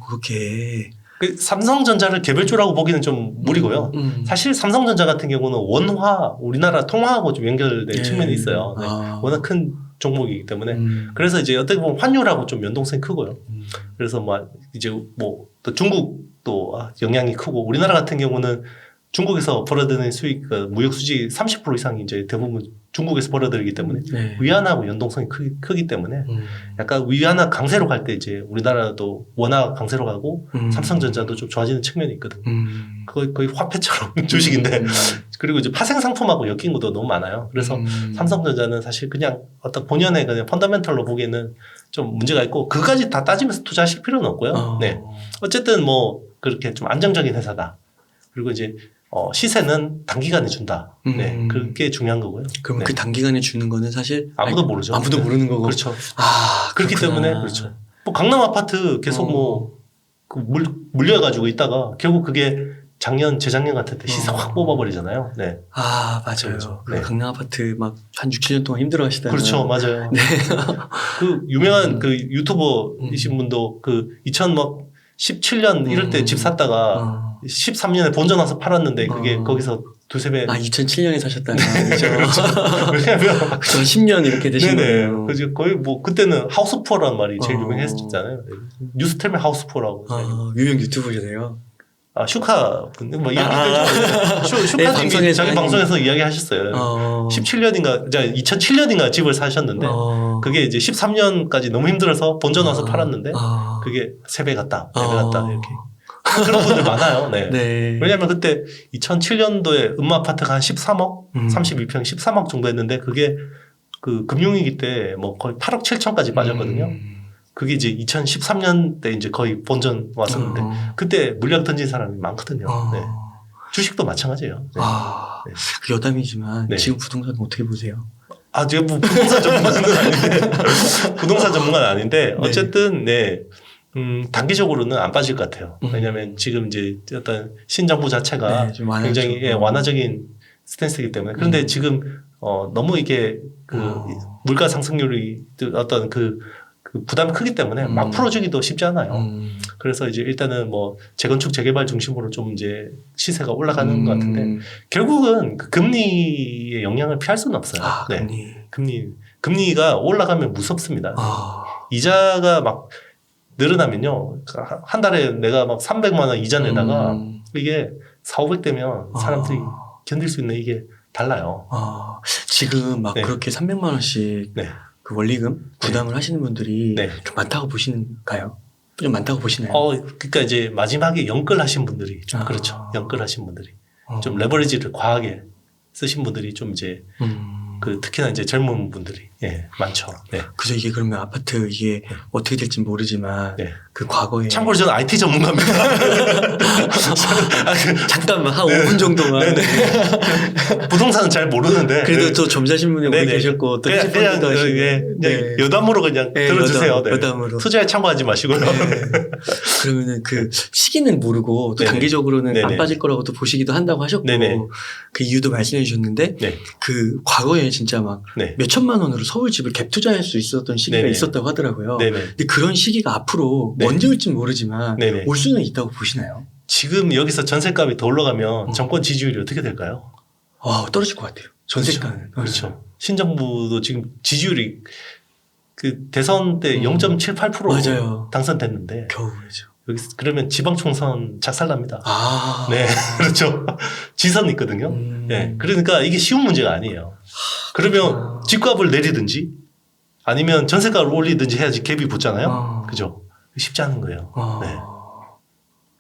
B: 그렇게.
A: 삼성전자를 개별주라고 보기는 좀 무리고요. 사실 삼성전자 같은 경우는 우리나라 통화하고 좀 연결된 측면이 있어요. 네. 워낙 큰 종목이기 때문에. 그래서 이제 어떻게 보면 환율하고 좀 연동성이 크고요. 그래서 이제 또 중국도 영향이 크고 우리나라 같은 경우는 중국에서 벌어들이는 수익, 무역 수지 30% 이상이 이제 대부분 중국에서 벌어들이기 때문에 위안화하고 연동성이 크기 때문에 약간 위안화 강세로 갈 때 이제 우리나라도 원화 강세로 가고 삼성전자도 좀 좋아지는 측면이 있거든요. 거의 화폐처럼 주식인데 그리고 이제 파생 상품하고 엮인 것도 너무 많아요. 그래서 삼성전자는 사실 그냥 어떤 본연의 그냥 펀더멘털로 보기에는 좀 문제가 있고 그까지 다 따지면서 투자하실 필요는 없고요. 네. 어쨌든 그렇게 좀 안정적인 회사다. 그리고 이제 시세는 단기간에 준다. 네, 그게 중요한 거고요.
B: 그럼 그 단기간에 주는 거는 사실
A: 아무도 모르죠.
B: 아무도 모르는 거고.
A: 그렇죠. 그렇기 때문에 그렇죠. 강남 아파트 계속 물려가지고 있다가 결국 그게 재작년 같을 때 시세 확 뽑아버리잖아요. 네.
B: 맞아요.
A: 그렇죠.
B: 네. 강남 아파트 막 한 6, 7년 동안 힘들어 하시다가.
A: 그렇죠. 맞아요.
B: 네.
A: 그 유명한 그 유튜버이신 분도 그 2017년 이럴 때 집 샀다가 13년에 본전 와서 팔았는데 그게 거기서 두세 배.
B: 2007년에 사셨다가.
A: 그렇죠. 왜냐면.
B: 10년 이렇게 되신 거예요.
A: 그죠. 거의 그때는 하우스푸어라는 말이 제일 유명했었잖아요. 뉴스텔미 하우스푸어라고.
B: 유명 유튜버시네요.
A: 슈카 분, 슈카님이 자기 방송에서 이야기하셨어요. 17년인가, 2007년인가 집을 사셨는데, 그게 이제 13년까지 너무 힘들어서 본전 와서 팔았는데, 그게 3배 갔다, 4배 갔다, 이렇게. 그런 분들 많아요. 네.
B: 네.
A: 왜냐면 그때 2007년도에 음마아파트가 한 13억, 32평 13억 정도 했는데, 그게 그 금융위기 때 거의 8억 7천까지 빠졌거든요. 그게 이제 2013년 때 이제 거의 본전 왔었는데 그때 물량 던진 사람이 많거든요. 네. 주식도 마찬가지예요. 네. 네.
B: 그 여담이지만 지금 부동산은 어떻게 보세요?
A: 제가 부동산 전문가는 아닌데 부동산 전문가는 아닌데 어쨌든 단기적으로는 안 빠질 것 같아요. 왜냐하면 지금 이제 어떤 신정부 자체가 굉장히 완화적인 스탠스이기 때문에 그런데 지금 너무 이게 물가 상승률이 어떤 그 부담이 크기 때문에 막 풀어주기도 쉽지 않아요. 그래서 이제 일단은 재건축 재개발 중심으로 좀 이제 시세가 올라가는 것 같은데 결국은 그 금리의 영향을 피할 수는 없어요. 금리가 올라가면 무섭습니다. 이자가 막 늘어나면요. 한 달에 내가 막 300만 원 이자 내다가 이게 400, 500 되면 사람들이 견딜 수 있는 이게 달라요.
B: 지금 막 그렇게 300만 원씩 그 원리금 부담을 하시는 분들이 좀 많다고 보시는가요? 좀 많다고 보시나요?
A: 그러니까 이제 마지막에 연끌하신 분들이 좀 그렇죠. 연끌하신 분들이 좀 레버리지를 과하게 쓰신 분들이 좀 이제 특히나 이제 젊은 분들이 예, 많죠. 네.
B: 그죠. 이게 그러면 아파트 이게 어떻게 될지 모르지만
A: 네.
B: 그 과거에
A: 참고로 저는 IT 전문가입니다.
B: 잠깐만 한 5분 정도만.
A: 부동산은 잘 모르는데
B: 그래도 또 점자신문에 오래 계셨고 또
A: 그냥
B: 네.
A: 여담으로 그냥 들어주세요.
B: 여담으로.
A: 투자에 참고하지 마시고요.
B: 그러면은 그 시기는 모르고 또 단기적으로는 안 빠질 거라고 또 보시기도 한다고 하셨고 그 이유도 말씀해 주셨는데 그 과거에 진짜 막 몇 천만 원으로 서울 집을 갭 투자할 수 있었던 시기가 있었다고 하더라고요. 근데 그런 시기가 앞으로 언제 올지 모르지만 올 수는 있다고 보시나요?
A: 지금 여기서 전세값이 더 올라가면 정권 지지율이 어떻게 될까요?
B: 떨어질 것 같아요. 전세가는.
A: 그렇죠. 신정부도 지금 지지율이 그 대선 때 0.78%
B: 맞아요.
A: 당선됐는데
B: 겨우죠.
A: 여기 그러면 지방총선 작살납니다.
B: 아.
A: 네, 그렇죠. 지선 있거든요. 네, 그러니까 이게 쉬운 문제가 아니에요. 그러면 집값을 내리든지 아니면 전세가를 올리든지 해야지 갭이 붙잖아요. 그죠? 쉽지 않은 거예요. 네.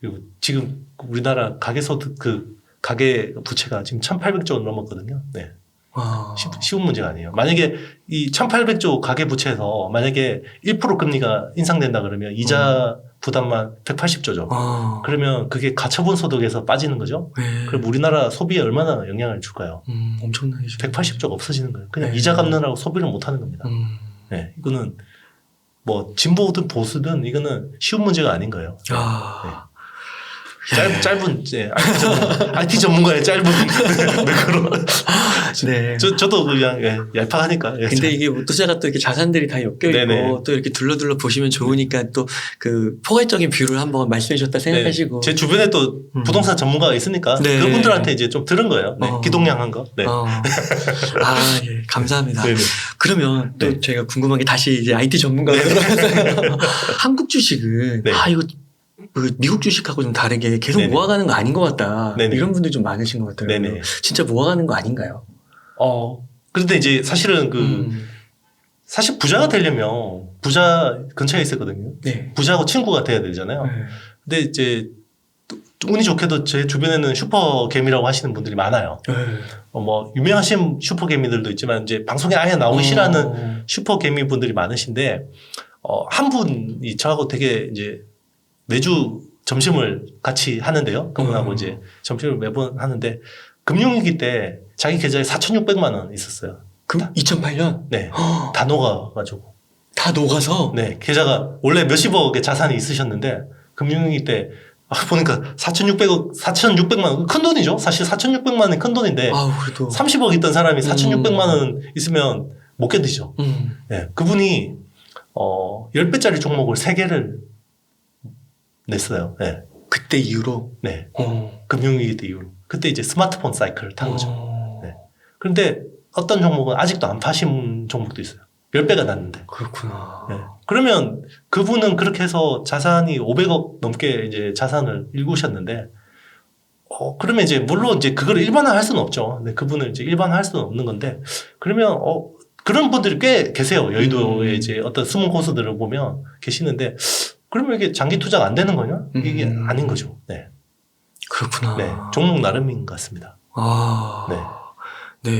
A: 그리고 지금 우리나라 가계소득 가계 부채가 지금 1,800조 원 넘었거든요. 네. 쉬운 문제가 아니에요. 만약에 이 1,800조 가계 부채에서 만약에 1% 금리가 인상된다 그러면 이자 부담만 180조죠. 그러면 그게 가처분 소득에서 빠지는 거죠. 그럼 우리나라 소비에 얼마나 영향을 줄까요?
B: 엄청나게
A: 180조가 없어지는 거예요. 그냥 이자 갚느라고 소비를 못 하는 겁니다. 네. 이거는 뭐 진보든 보수든 이거는 쉬운 문제가 아닌 거예요. 네. 짧은 IT 전문가의 짧은 매크로.
B: 네.
A: 저도 그냥 얄팍하니까.
B: 근데 이게 투자가 또 이렇게 자산들이 다 엮여 있고 또 이렇게 둘러둘러 보시면 좋으니까 또 그 포괄적인 뷰를 한번 말씀해 주셨다 생각하시고.
A: 제 주변에 또 부동산 전문가가 있으니까 그분들한테 이제 좀 들은 거예요. 기동량한 거. 네.
B: 예. 감사합니다. 그러면 또 제가 궁금한 게 다시 이제 IT 전문가로 돌아가서 한국 주식은 이거 그 미국 주식하고 좀 다르게 계속 모아가는 거 아닌 것 같다. 이런 분들 좀 많으신 것 같아요. 진짜 모아가는 거 아닌가요?
A: 그런데 이제 사실은 사실 부자가 되려면 부자 근처에 있었거든요. 부자하고 친구가 돼야 되잖아요. 근데 이제 운이 좋게도 제 주변에는 슈퍼개미라고 하시는 분들이 많아요. 뭐 유명하신 슈퍼개미들도 있지만 이제 방송에 아예 나오기 싫어하는 슈퍼개미 분들이 많으신데 한 분이 저하고 되게 이제 매주 점심을 같이 하는데요. 그분하고 이제 점심을 매번 하는데 금융위기 때 자기 계좌에 4,600만 원 있었어요.
B: 2008년?
A: 네. 다 녹아가지고.
B: 다 녹아서?
A: 네. 계좌가 원래 몇십억의 자산이 있으셨는데 금융위기 때 보니까 4,600만 원. 큰 돈이죠. 사실 4,600만 원이 큰 돈인데
B: 그래도
A: 30억 있던 사람이 4,600만 원 있으면 못 견디죠. 네. 그분이 10배짜리 종목을 3개를 냈어요. 네.
B: 그때 이후로?
A: 네. 금융위기 때 이후로. 그때 이제 스마트폰 사이클을 탄 거죠. 네. 그런데 어떤 종목은 아직도 안 파신 종목도 있어요. 10배가 났는데.
B: 그렇구나.
A: 네. 그러면 그분은 그렇게 해서 자산이 500억 넘게 이제 자산을 일구셨는데, 그러면 이제 물론 이제 그걸 일반화할 수는 없죠. 근데 그분을 이제 일반화할 수는 없는 건데, 그러면 그런 분들이 꽤 계세요. 여의도에 이제 어떤 숨은 고수들을 보면 계시는데, 그러면 이게 장기 투자가 안 되는 거냐? 이게 아닌 거죠. 네.
B: 그렇구나.
A: 네. 종목 나름인 것 같습니다.
B: 네.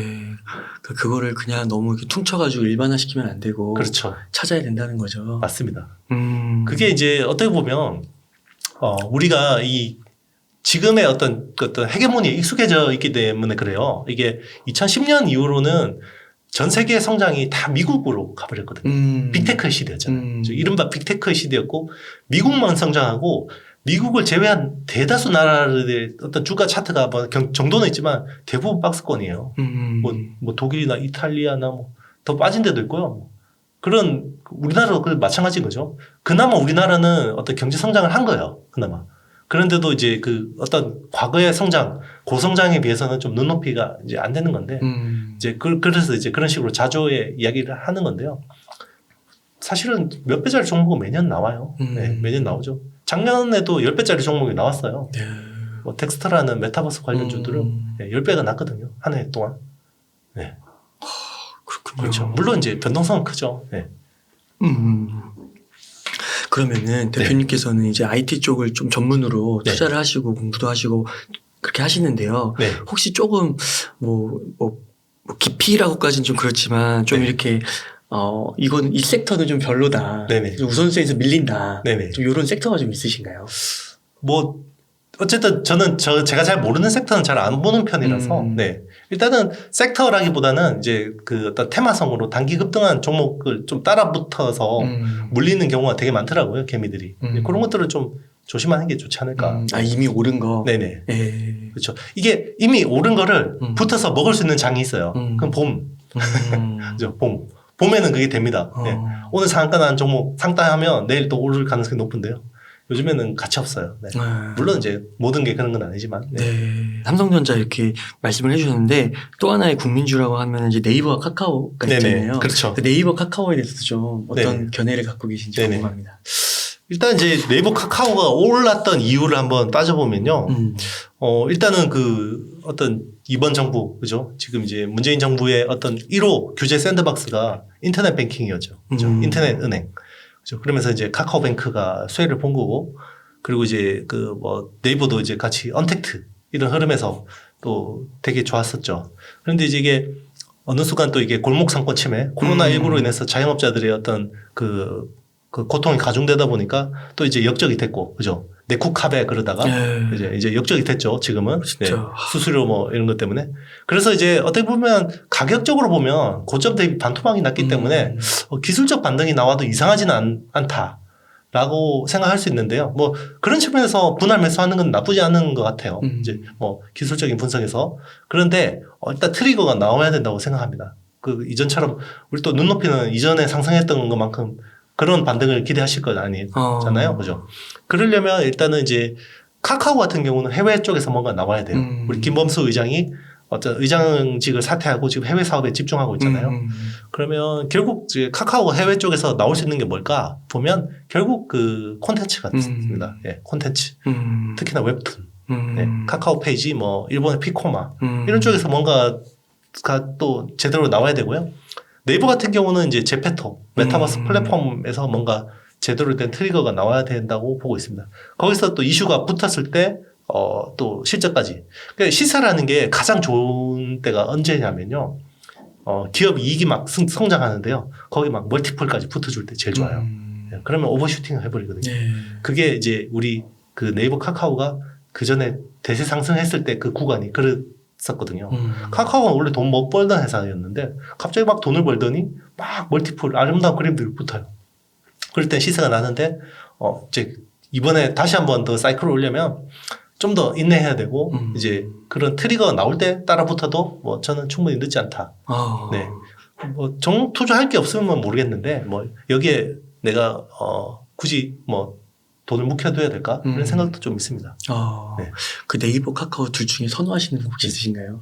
B: 그거를 그냥 너무 이렇게 퉁쳐가지고 일반화시키면 안 되고.
A: 그렇죠.
B: 찾아야 된다는 거죠.
A: 맞습니다. 그게 이제 어떻게 보면, 우리가 지금의 어떤 헤게모니에 익숙해져 있기 때문에 그래요. 이게 2010년 이후로는 전 세계의 성장이 다 미국으로 가버렸거든요. 빅테크 시대였잖아요. 이른바 빅테크 시대였고, 미국만 성장하고, 미국을 제외한 대다수 나라들의 어떤 주가 차트가 뭐 정도는 있지만 대부분 박스권이에요. 뭐 독일이나 이탈리아나 뭐 더 빠진 데도 있고요. 그런 우리나라도 마찬가지인 거죠. 그나마 우리나라는 어떤 경제 성장을 한 거예요. 그나마. 그런데도 이제 어떤 과거의 성장, 고성장에 비해서는 좀 눈높이가 이제 안 되는 건데, 이제 그래서 이제 그런 식으로 자조의 이야기를 하는 건데요. 사실은 몇 배짜리 종목은 매년 나와요. 네, 매년 나오죠. 작년에도 10배짜리 종목이 나왔어요. 뭐 텍스트라는 메타버스 관련주들은 10배가 났거든요. 한 해 동안. 네.
B: 그렇군요.
A: 그렇죠. 물론 이제 변동성은 크죠. 네.
B: 그러면은 대표님께서는 이제 IT 쪽을 좀 전문으로 투자를 하시고 공부도 하시고 그렇게 하시는데요. 혹시 조금 뭐 뭐 깊이라고까지는 좀 그렇지만 좀
A: 네.
B: 이렇게 이건 이 섹터는 좀 별로다.
A: 네네.
B: 좀 우선순위에서 밀린다.
A: 네네.
B: 좀 이런 섹터가 좀 있으신가요?
A: 뭐 어쨌든 저는 제가 잘 모르는 섹터는 잘 안 보는 편이라서 네. 일단은 섹터라기보다는 이제 그 어떤 테마성으로 단기 급등한 종목을 좀 따라붙어서 물리는 경우가 되게 많더라고요, 개미들이. 그런 것들을 좀 조심하는 게 좋지 않을까.
B: 이미 오른 거.
A: 네네. 그렇죠. 이게 이미 오른 거를 붙어서 먹을 수 있는 장이 있어요. 그럼 봄. 그죠? 봄. 봄에는 그게 됩니다. 네. 오늘 상한가 난 종목 상따하면 내일 또 오를 가능성이 높은데요. 요즘에는 가치 없어요. 네. 물론 이제 모든 게 그런 건 아니지만.
B: 네. 삼성전자 이렇게 말씀을 해주셨는데 또 하나의 국민주라고 하면 이제 네이버와 카카오가 있잖아요.
A: 그렇죠.
B: 그 네이버 카카오에 대해서도 좀 어떤 견해를 갖고 계신지 궁금합니다.
A: 일단 이제 네이버 카카오가 올랐던 이유를 한번 따져보면요. 일단은 그 어떤 이번 정부, 그죠? 지금 이제 문재인 정부의 어떤 1호 규제 샌드박스가 인터넷 뱅킹이었죠. 그죠? 인터넷 은행. 그죠? 그러면서 이제 카카오뱅크가 수혜를 본 거고, 그리고 이제 그 뭐 네이버도 이제 같이 언택트 이런 흐름에서 또 되게 좋았었죠. 그런데 이제 이게 어느 순간 또 이게 골목 상권 침해, 코로나19로 인해서 자영업자들의 어떤 그 고통이 가중되다 보니까 또 이제 역적이 됐고, 그죠? 네쿠캅에 그러다가 이제 역적이 됐죠. 지금은 네. 수수료 뭐 이런 것 때문에. 그래서 이제 어떻게 보면 가격적으로 보면 고점 대비 반토막이 났기 때문에 기술적 반등이 나와도 이상하지는 않다라고 생각할 수 있는데요. 뭐 그런 측면에서 분할 매수하는 건 나쁘지 않은 것 같아요. 이제 뭐 기술적인 분석에서. 그런데 일단 트리거가 나와야 된다고 생각합니다. 그 이전처럼 우리 또 눈높이는 이전에 상승했던 것만큼 그런 반등을 기대하실 건 아니잖아요. 그죠? 그러려면 일단은 이제 카카오 같은 경우는 해외 쪽에서 뭔가 나와야 돼요. 우리 김범수 의장이 어떤 의장직을 사퇴하고 지금 해외 사업에 집중하고 있잖아요. 그러면 결국 이제 카카오가 해외 쪽에서 나올 수 있는 게 뭘까 보면 결국 그 콘텐츠 같습니다. 예, 콘텐츠. 특히나 웹툰. 네, 카카오 페이지, 뭐 일본의 피코마 이런 쪽에서 뭔가가 또 제대로 나와야 되고요. 네이버 같은 경우는 이제 제페토, 메타버스 플랫폼에서 뭔가 제대로 된 트리거가 나와야 된다고 보고 있습니다. 거기서 또 이슈가 붙었을 때, 또 실적까지. 그러니까 시세라는 게 가장 좋은 때가 언제냐면요. 기업 이익이 막 성장하는데요. 거기 막 멀티플까지 붙어줄 때 제일 좋아요. 네, 그러면 오버슈팅을 해버리거든요. 그게 이제 우리 그 네이버 카카오가 그 전에 대세 상승했을 때 그 구간이 썼거든요. 카카오는 원래 돈 못 벌던 회사였는데 갑자기 막 돈을 벌더니 막 멀티플 아름다운 그림들이 붙어요. 그럴 때 시세가 나는데 이제 이번에 다시 한번 더 사이클을 올려면 좀 더 인내해야 되고 이제 그런 트리거가 나올 때 따라 붙어도 뭐 저는 충분히 늦지 않다. 네. 뭐 종목 투자할 게 없으면 모르겠는데 뭐 여기에 내가 굳이 뭐 돈을 묵혀둬야 될까? 그런 생각도 좀 있습니다.
B: 네. 그 네이버, 카카오 둘 중에 선호하시는 거 혹시 있으신가요?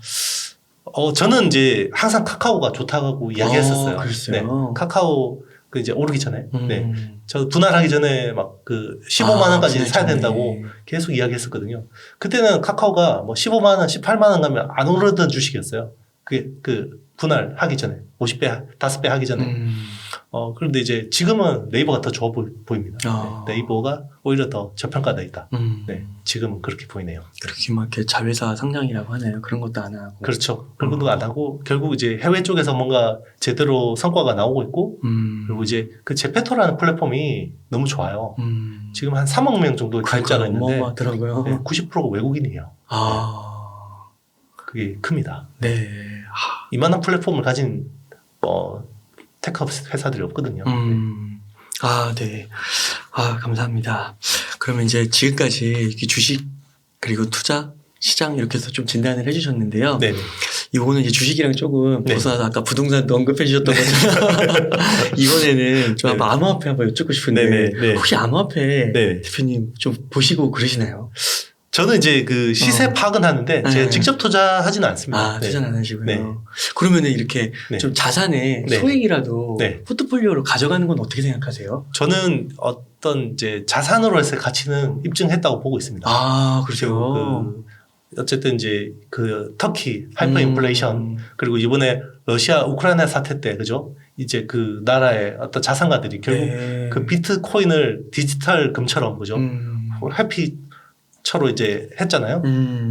A: 저는 이제 항상 카카오가 좋다고 이야기했었어요.
B: 그랬어요?
A: 네. 카카오 그 이제 오르기 전에. 네. 저 분할하기 전에 막 그 15만 원까지 사야 된다고 계속 이야기했었거든요. 그때는 카카오가 뭐 15만 원, 18만 원 가면 안 오르던 주식이었어요. 그게 그 분할하기 전에 50배, 5배 하기 전에. 그런데 이제 지금은 네이버가 더 좋아 보입니다. 네. 네이버가 오히려 더 저평가되어 있다. 네. 지금은 그렇게 보이네요.
B: 그렇게 막 이렇게 자회사 상장이라고 하나요? 그런 것도 안 하고.
A: 그렇죠. 그런 것도 안 하고 결국 이제 해외 쪽에서 뭔가 제대로 성과가 나오고 있고 그리고 이제 그 제페토라는 플랫폼이 너무 좋아요. 지금 한 3억 명 정도 가입자가 있는데
B: 어마어마하더라고요.
A: 네, 90%가 외국인이에요. 그게 큽니다.
B: 네.
A: 이만한 플랫폼을 가진 테크 회사들이 없거든요.
B: 네. 감사합니다. 그러면 이제 지금까지 이렇게 주식 그리고 투자 시장 이렇게 해서 좀 진단을 해주셨는데요.
A: 네.
B: 이거는 이제 주식이랑 조금 벗어나서 아까 부동산도 언급해 주셨던 것처럼 이번에는 좀 한번 암호화폐 한번 여쭙고 싶은데 혹시 암호화폐 대표님 좀 보시고 그러시나요?
A: 저는 이제 그 시세 파악은 하는데 제가 직접 투자하지는 않습니다.
B: 투자는 안 하시고요. 그러면은 이렇게 좀 자산의 소액이라도 포트폴리오로 가져가는 건 어떻게 생각하세요?
A: 저는 어떤 이제 자산으로 해서 가치는 입증했다고 보고 있습니다.
B: 그렇죠.
A: 어쨌든 이제 그 터키 하이퍼 인플레이션 그리고 이번에 러시아 우크라이나 사태 때 그죠? 이제 그 나라의 어떤 자산가들이 결국 그 비트코인을 디지털 금처럼 그죠? 해피처로 이제 했잖아요.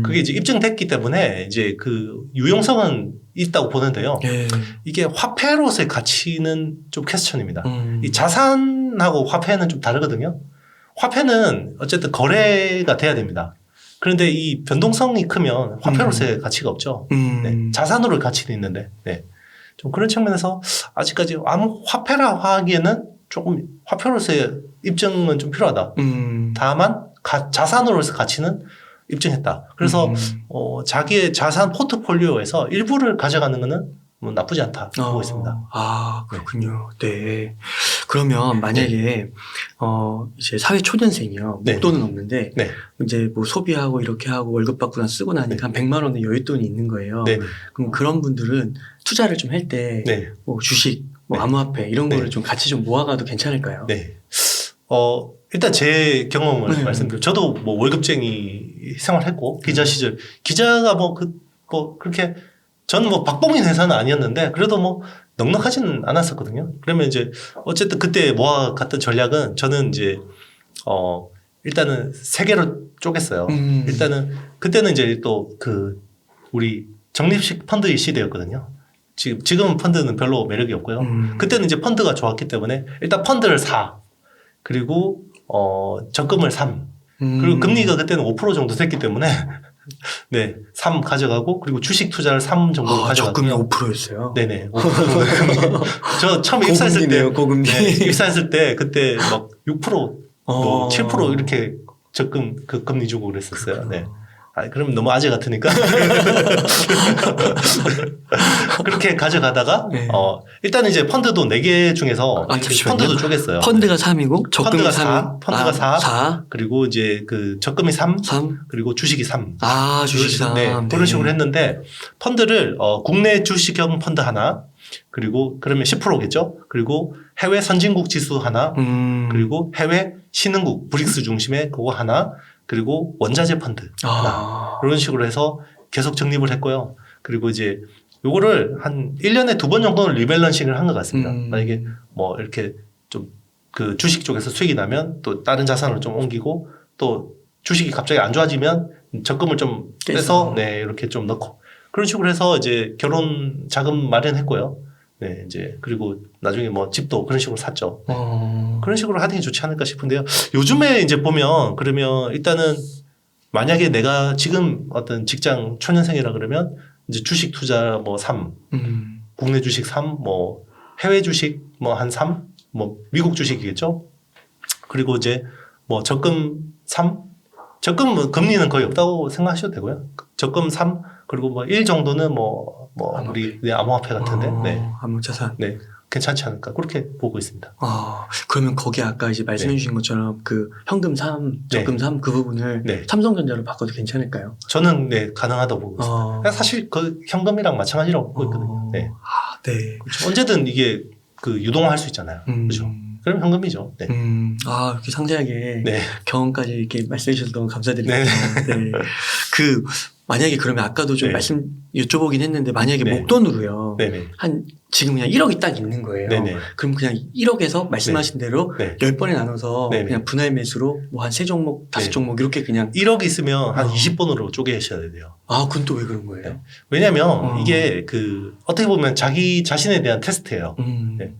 A: 그게 이제 입증됐기 때문에 이제 그 유용성은 있다고 보는데요.
B: 예.
A: 이게 화폐로서의 가치는 좀 퀘스천입니다. 이 자산하고 화폐는 좀 다르거든요. 화폐는 어쨌든 거래가 돼야 됩니다. 그런데 이 변동성이 크면 화폐로서의 가치가 없죠. 네. 자산으로의 가치도 있는데, 네. 좀 그런 측면에서 아직까지 아무 화폐라 하기에는 조금 화폐로서의 입증은 좀 필요하다. 다만 자산으로서 가치는 입증했다. 그래서 자기의 자산 포트폴리오에서 일부를 가져가는 것은 뭐 나쁘지 않다 보고 있습니다.
B: 아, 그렇군요. 네. 그러면 만약에 이제 사회 초년생이요.
A: 네.
B: 목돈은 없는데
A: 네.
B: 이제 뭐 소비하고 이렇게 하고 월급 받고 난 쓰고 나니까 한 100만 원의 여윳돈이 있는 거예요.
A: 네.
B: 그럼 그런 분들은 투자를 좀 할 때 뭐
A: 네.
B: 주식, 뭐
A: 네.
B: 암호화폐 이런
A: 네.
B: 거를 좀 같이 좀 모아가도 괜찮을까요?
A: 네. 일단 제 경험을
B: 네.
A: 말씀드리면 저도 뭐 월급쟁이 생활했고 기자 시절 기자가 그렇게 저는 뭐 박봉인 회사는 아니었는데 그래도 뭐 넉넉하지는 않았었거든요. 그러면 이제 어쨌든 그때 모아갔던 전략은 저는 이제 일단은 세 개로 쪼갰어요. 일단은 그때는 이제 또 우리 적립식 펀드의 시대였거든요. 지금은 펀드는 별로 매력이 없고요. 그때는 이제 펀드가 좋았기 때문에 일단 펀드를 사. 그리고 적금을 3. 그리고 금리가 그때는 5% 정도 됐기 때문에 네, 3 가져가고 그리고 주식 투자를 3 정도 가져가고
B: 적금이 5%였어요.
A: 네네. 5%. 저 처음에 입사했을 때
B: 고금리.
A: 네, 입사했을 때 그때 막 6%, 뭐 7% 이렇게 적금 그 금리 주고 그랬었어요. 네. 그럼 너무 아재 같으니까 그렇게 가져가다가
B: 네.
A: 일단은 이제 펀드도 4개 중에서 펀드도 쪼갰어요.
B: 펀드가 3이고 적금이 3.
A: 펀드가 4. 그리고 이제 그 적금이 3. 그리고 주식이 3.
B: 아, 주식이 3.
A: 네. 그런 식으로 했는데 펀드를 국내 주식형 펀드 하나 그리고 그러면 10%겠죠. 그리고 해외 선진국 지수 하나 그리고 해외 신흥국 브릭스 중심의 그거 하나 그리고 원자재 펀드 하나 그런 식으로 해서 계속 적립을 했고요. 그리고 이제 요거를 한 1년에 2번 정도는 리밸런싱을 한 것 같습니다. 만약에 뭐 이렇게 좀 그 주식 쪽에서 수익이 나면 또 다른 자산으로 좀 옮기고 또 주식이 갑자기 안 좋아지면 적금을 좀 빼서 네, 이렇게 좀 넣고 그런 식으로 해서 이제 결혼 자금 마련했고요. 네, 이제 그리고 나중에 뭐 집도 그런 식으로 샀죠. 네. 그런 식으로 하는 게 좋지 않을까 싶은데요. 요즘에 이제 보면 그러면 일단은 만약에 내가 지금 어떤 직장 초년생이라 그러면 이제 주식 투자 뭐 3, 국내 주식 3, 뭐 해외 주식 뭐 한 3, 뭐 미국 주식이겠죠. 그리고 이제 뭐 적금 3, 적금 뭐 금리는 거의 없다고 생각하셔도 되고요. 적금 3, 그리고 뭐 1 정도는 뭐 우리 암호화폐 같은데, 네.
B: 암호자산.
A: 네. 괜찮지 않을까. 그렇게 보고 있습니다.
B: 그러면 거기 아까 이제 말씀해 주신 것처럼 그 현금 3, 적금 3 그 부분을 삼성전자로 바꿔도 괜찮을까요?
A: 저는 네, 가능하다고 보고 있습니다. 사실 그 현금이랑 마찬가지라고 보고 있거든요. 네.
B: 네.
A: 그렇죠. 언제든 이게 그 유동화할 수 있잖아요. 그렇죠. 그럼 현금이죠. 네.
B: 이렇게 상세하게 경험까지 이렇게 말씀해 주셔서 너무 감사드립니다. 네. 만약에 그러면 아까도 좀 말씀 여쭤보긴 했는데 만약에 목돈으로요. 한 지금 그냥 1억이 딱 있는 거예요. 그럼 그냥 1억에서 말씀하신 대로 10번에 나눠서 그냥 분할 매수로 뭐 한 3종목, 5종목 이렇게 그냥
A: 1억 있으면 한 20번으로 쪼개셔야 돼요.
B: 그건 또 왜 그런 거예요?
A: 왜냐면 이게 어떻게 보면 자기 자신에 대한 테스트예요.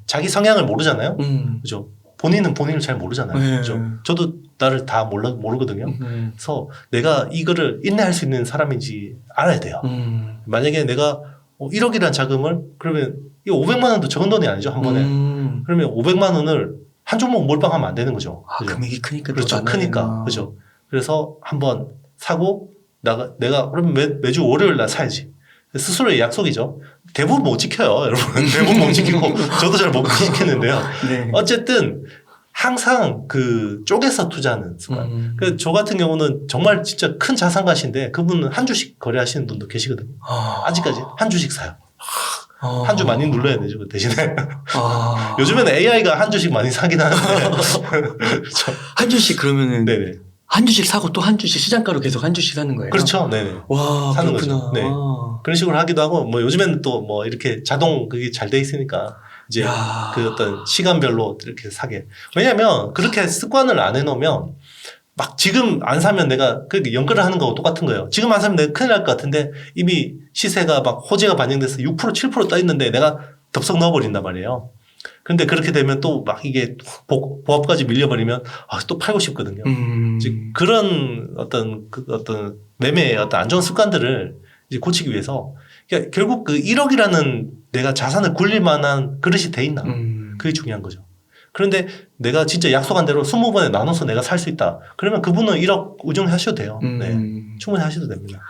A: 자기 성향을 모르잖아요. 그죠? 본인은 본인을 잘 모르잖아요. 그죠? 저도 나를 다 모르거든요. 그래서 내가 이거를 인내할 수 있는 사람인지 알아야 돼요. 만약에 내가 1억이라는 자금을 그러면 이 500만 원도 적은 돈이 아니죠, 한 번에. 그러면 500만 원을 한 종목 몰빵하면 안 되는 거죠. 그죠?
B: 금액이 크니까.
A: 그렇죠. 크니까. 그죠. 그래서 한번 사고 내가 그러면 매주 월요일 날 사야지. 스스로의 약속이죠. 대부분 못 지켜요, 여러분. 대부분 못 지키고 저도 잘 못 지키는데요. 어쨌든 항상 쪼개서 투자하는 습관. 저 같은 경우는 정말 진짜 큰 자산가신데 그분은 한 주씩 거래하시는 분도 계시거든요. 아직까지 한 주씩 사요. 한 주 많이 눌러야 되죠, 그 대신에. 요즘에는 AI가 한 주씩 많이 사긴 하는데. 그렇죠.
B: 한 주씩 그러면은. 네네. 한 주씩 사고 또 한 주씩 시장가로 계속 한 주씩 사는 거예요?
A: 그렇죠. 네네.
B: 와,
A: 사는
B: 그렇구나.
A: 거죠. 네. 그런 식으로 하기도 하고, 뭐 요즘에는 또 뭐 이렇게 자동 그게 잘 돼 있으니까 이제 그 어떤 시간별로 이렇게 사게. 왜냐면 그렇게 습관을 안 해놓으면 막 지금 안 사면 내가 그 연결을 하는 거하고 똑같은 거예요. 지금 안 사면 내가 큰일 날 것 같은데 이미 시세가 막 호재가 반영돼서 6% 7% 떠 있는데 내가 덥석 넣어버린단 말이에요. 근데 그렇게 되면 또 막 이게 보합까지 밀려버리면 또 팔고 싶거든요. 그런 어떤 매매의 어떤 안 좋은 습관들을 이제 고치기 위해서 그러니까 결국 그 1억이라는 내가 자산을 굴릴 만한 그릇이 돼 있나. 그게 중요한 거죠. 그런데 내가 진짜 약속한 대로 20번에 나눠서 내가 살 수 있다. 그러면 그분은 1억 의존하셔도 돼요. 네. 충분히 하셔도 됩니다.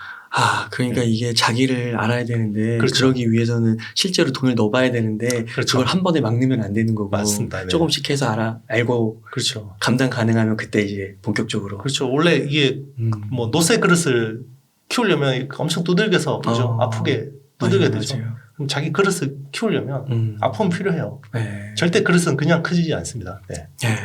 B: 그러니까
A: 네.
B: 이게 자기를 알아야 되는데
A: 그렇죠.
B: 그러기 위해서는 실제로 돈을 넣어봐야 되는데
A: 그렇죠.
B: 그걸 한 번에 막 넣으면 안 되는 거고
A: 맞습니다. 네.
B: 조금씩 해서 알고
A: 그렇죠.
B: 감당 가능하면 그때 이제 본격적으로.
A: 그렇죠. 원래 이게 뭐 노쇠 그릇을 키우려면 엄청 두들겨서 그죠? 아프게 두들겨야 되죠.
B: 맞아요.
A: 그럼 자기 그릇을 키우려면 아픔은 필요해요.
B: 네.
A: 절대 그릇은 그냥 커지지 않습니다. 네.
B: 네.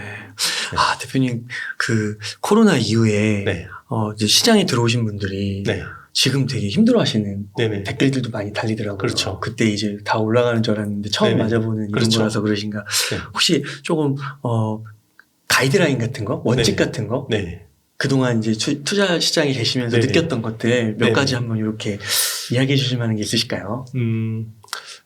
B: 대표님 그 코로나 이후에
A: 네.
B: 이제 시장에 들어오신 분들이
A: 네.
B: 지금 되게 힘들어하시는
A: 네네.
B: 댓글들도 많이 달리더라고요.
A: 그렇죠.
B: 그때 이제 다 올라가는 줄 알았는데 처음
A: 네네.
B: 맞아보는 이런
A: 그렇죠.
B: 거라서 그러신가.
A: 네.
B: 혹시 조금 가이드라인 같은 거, 원칙
A: 네네.
B: 같은 거,
A: 네.
B: 그동안 이제 투자 시장에 계시면서
A: 네네.
B: 느꼈던 것들 몇
A: 네네.
B: 가지 한번 이렇게 이야기해 주실 만한 게 있으실까요?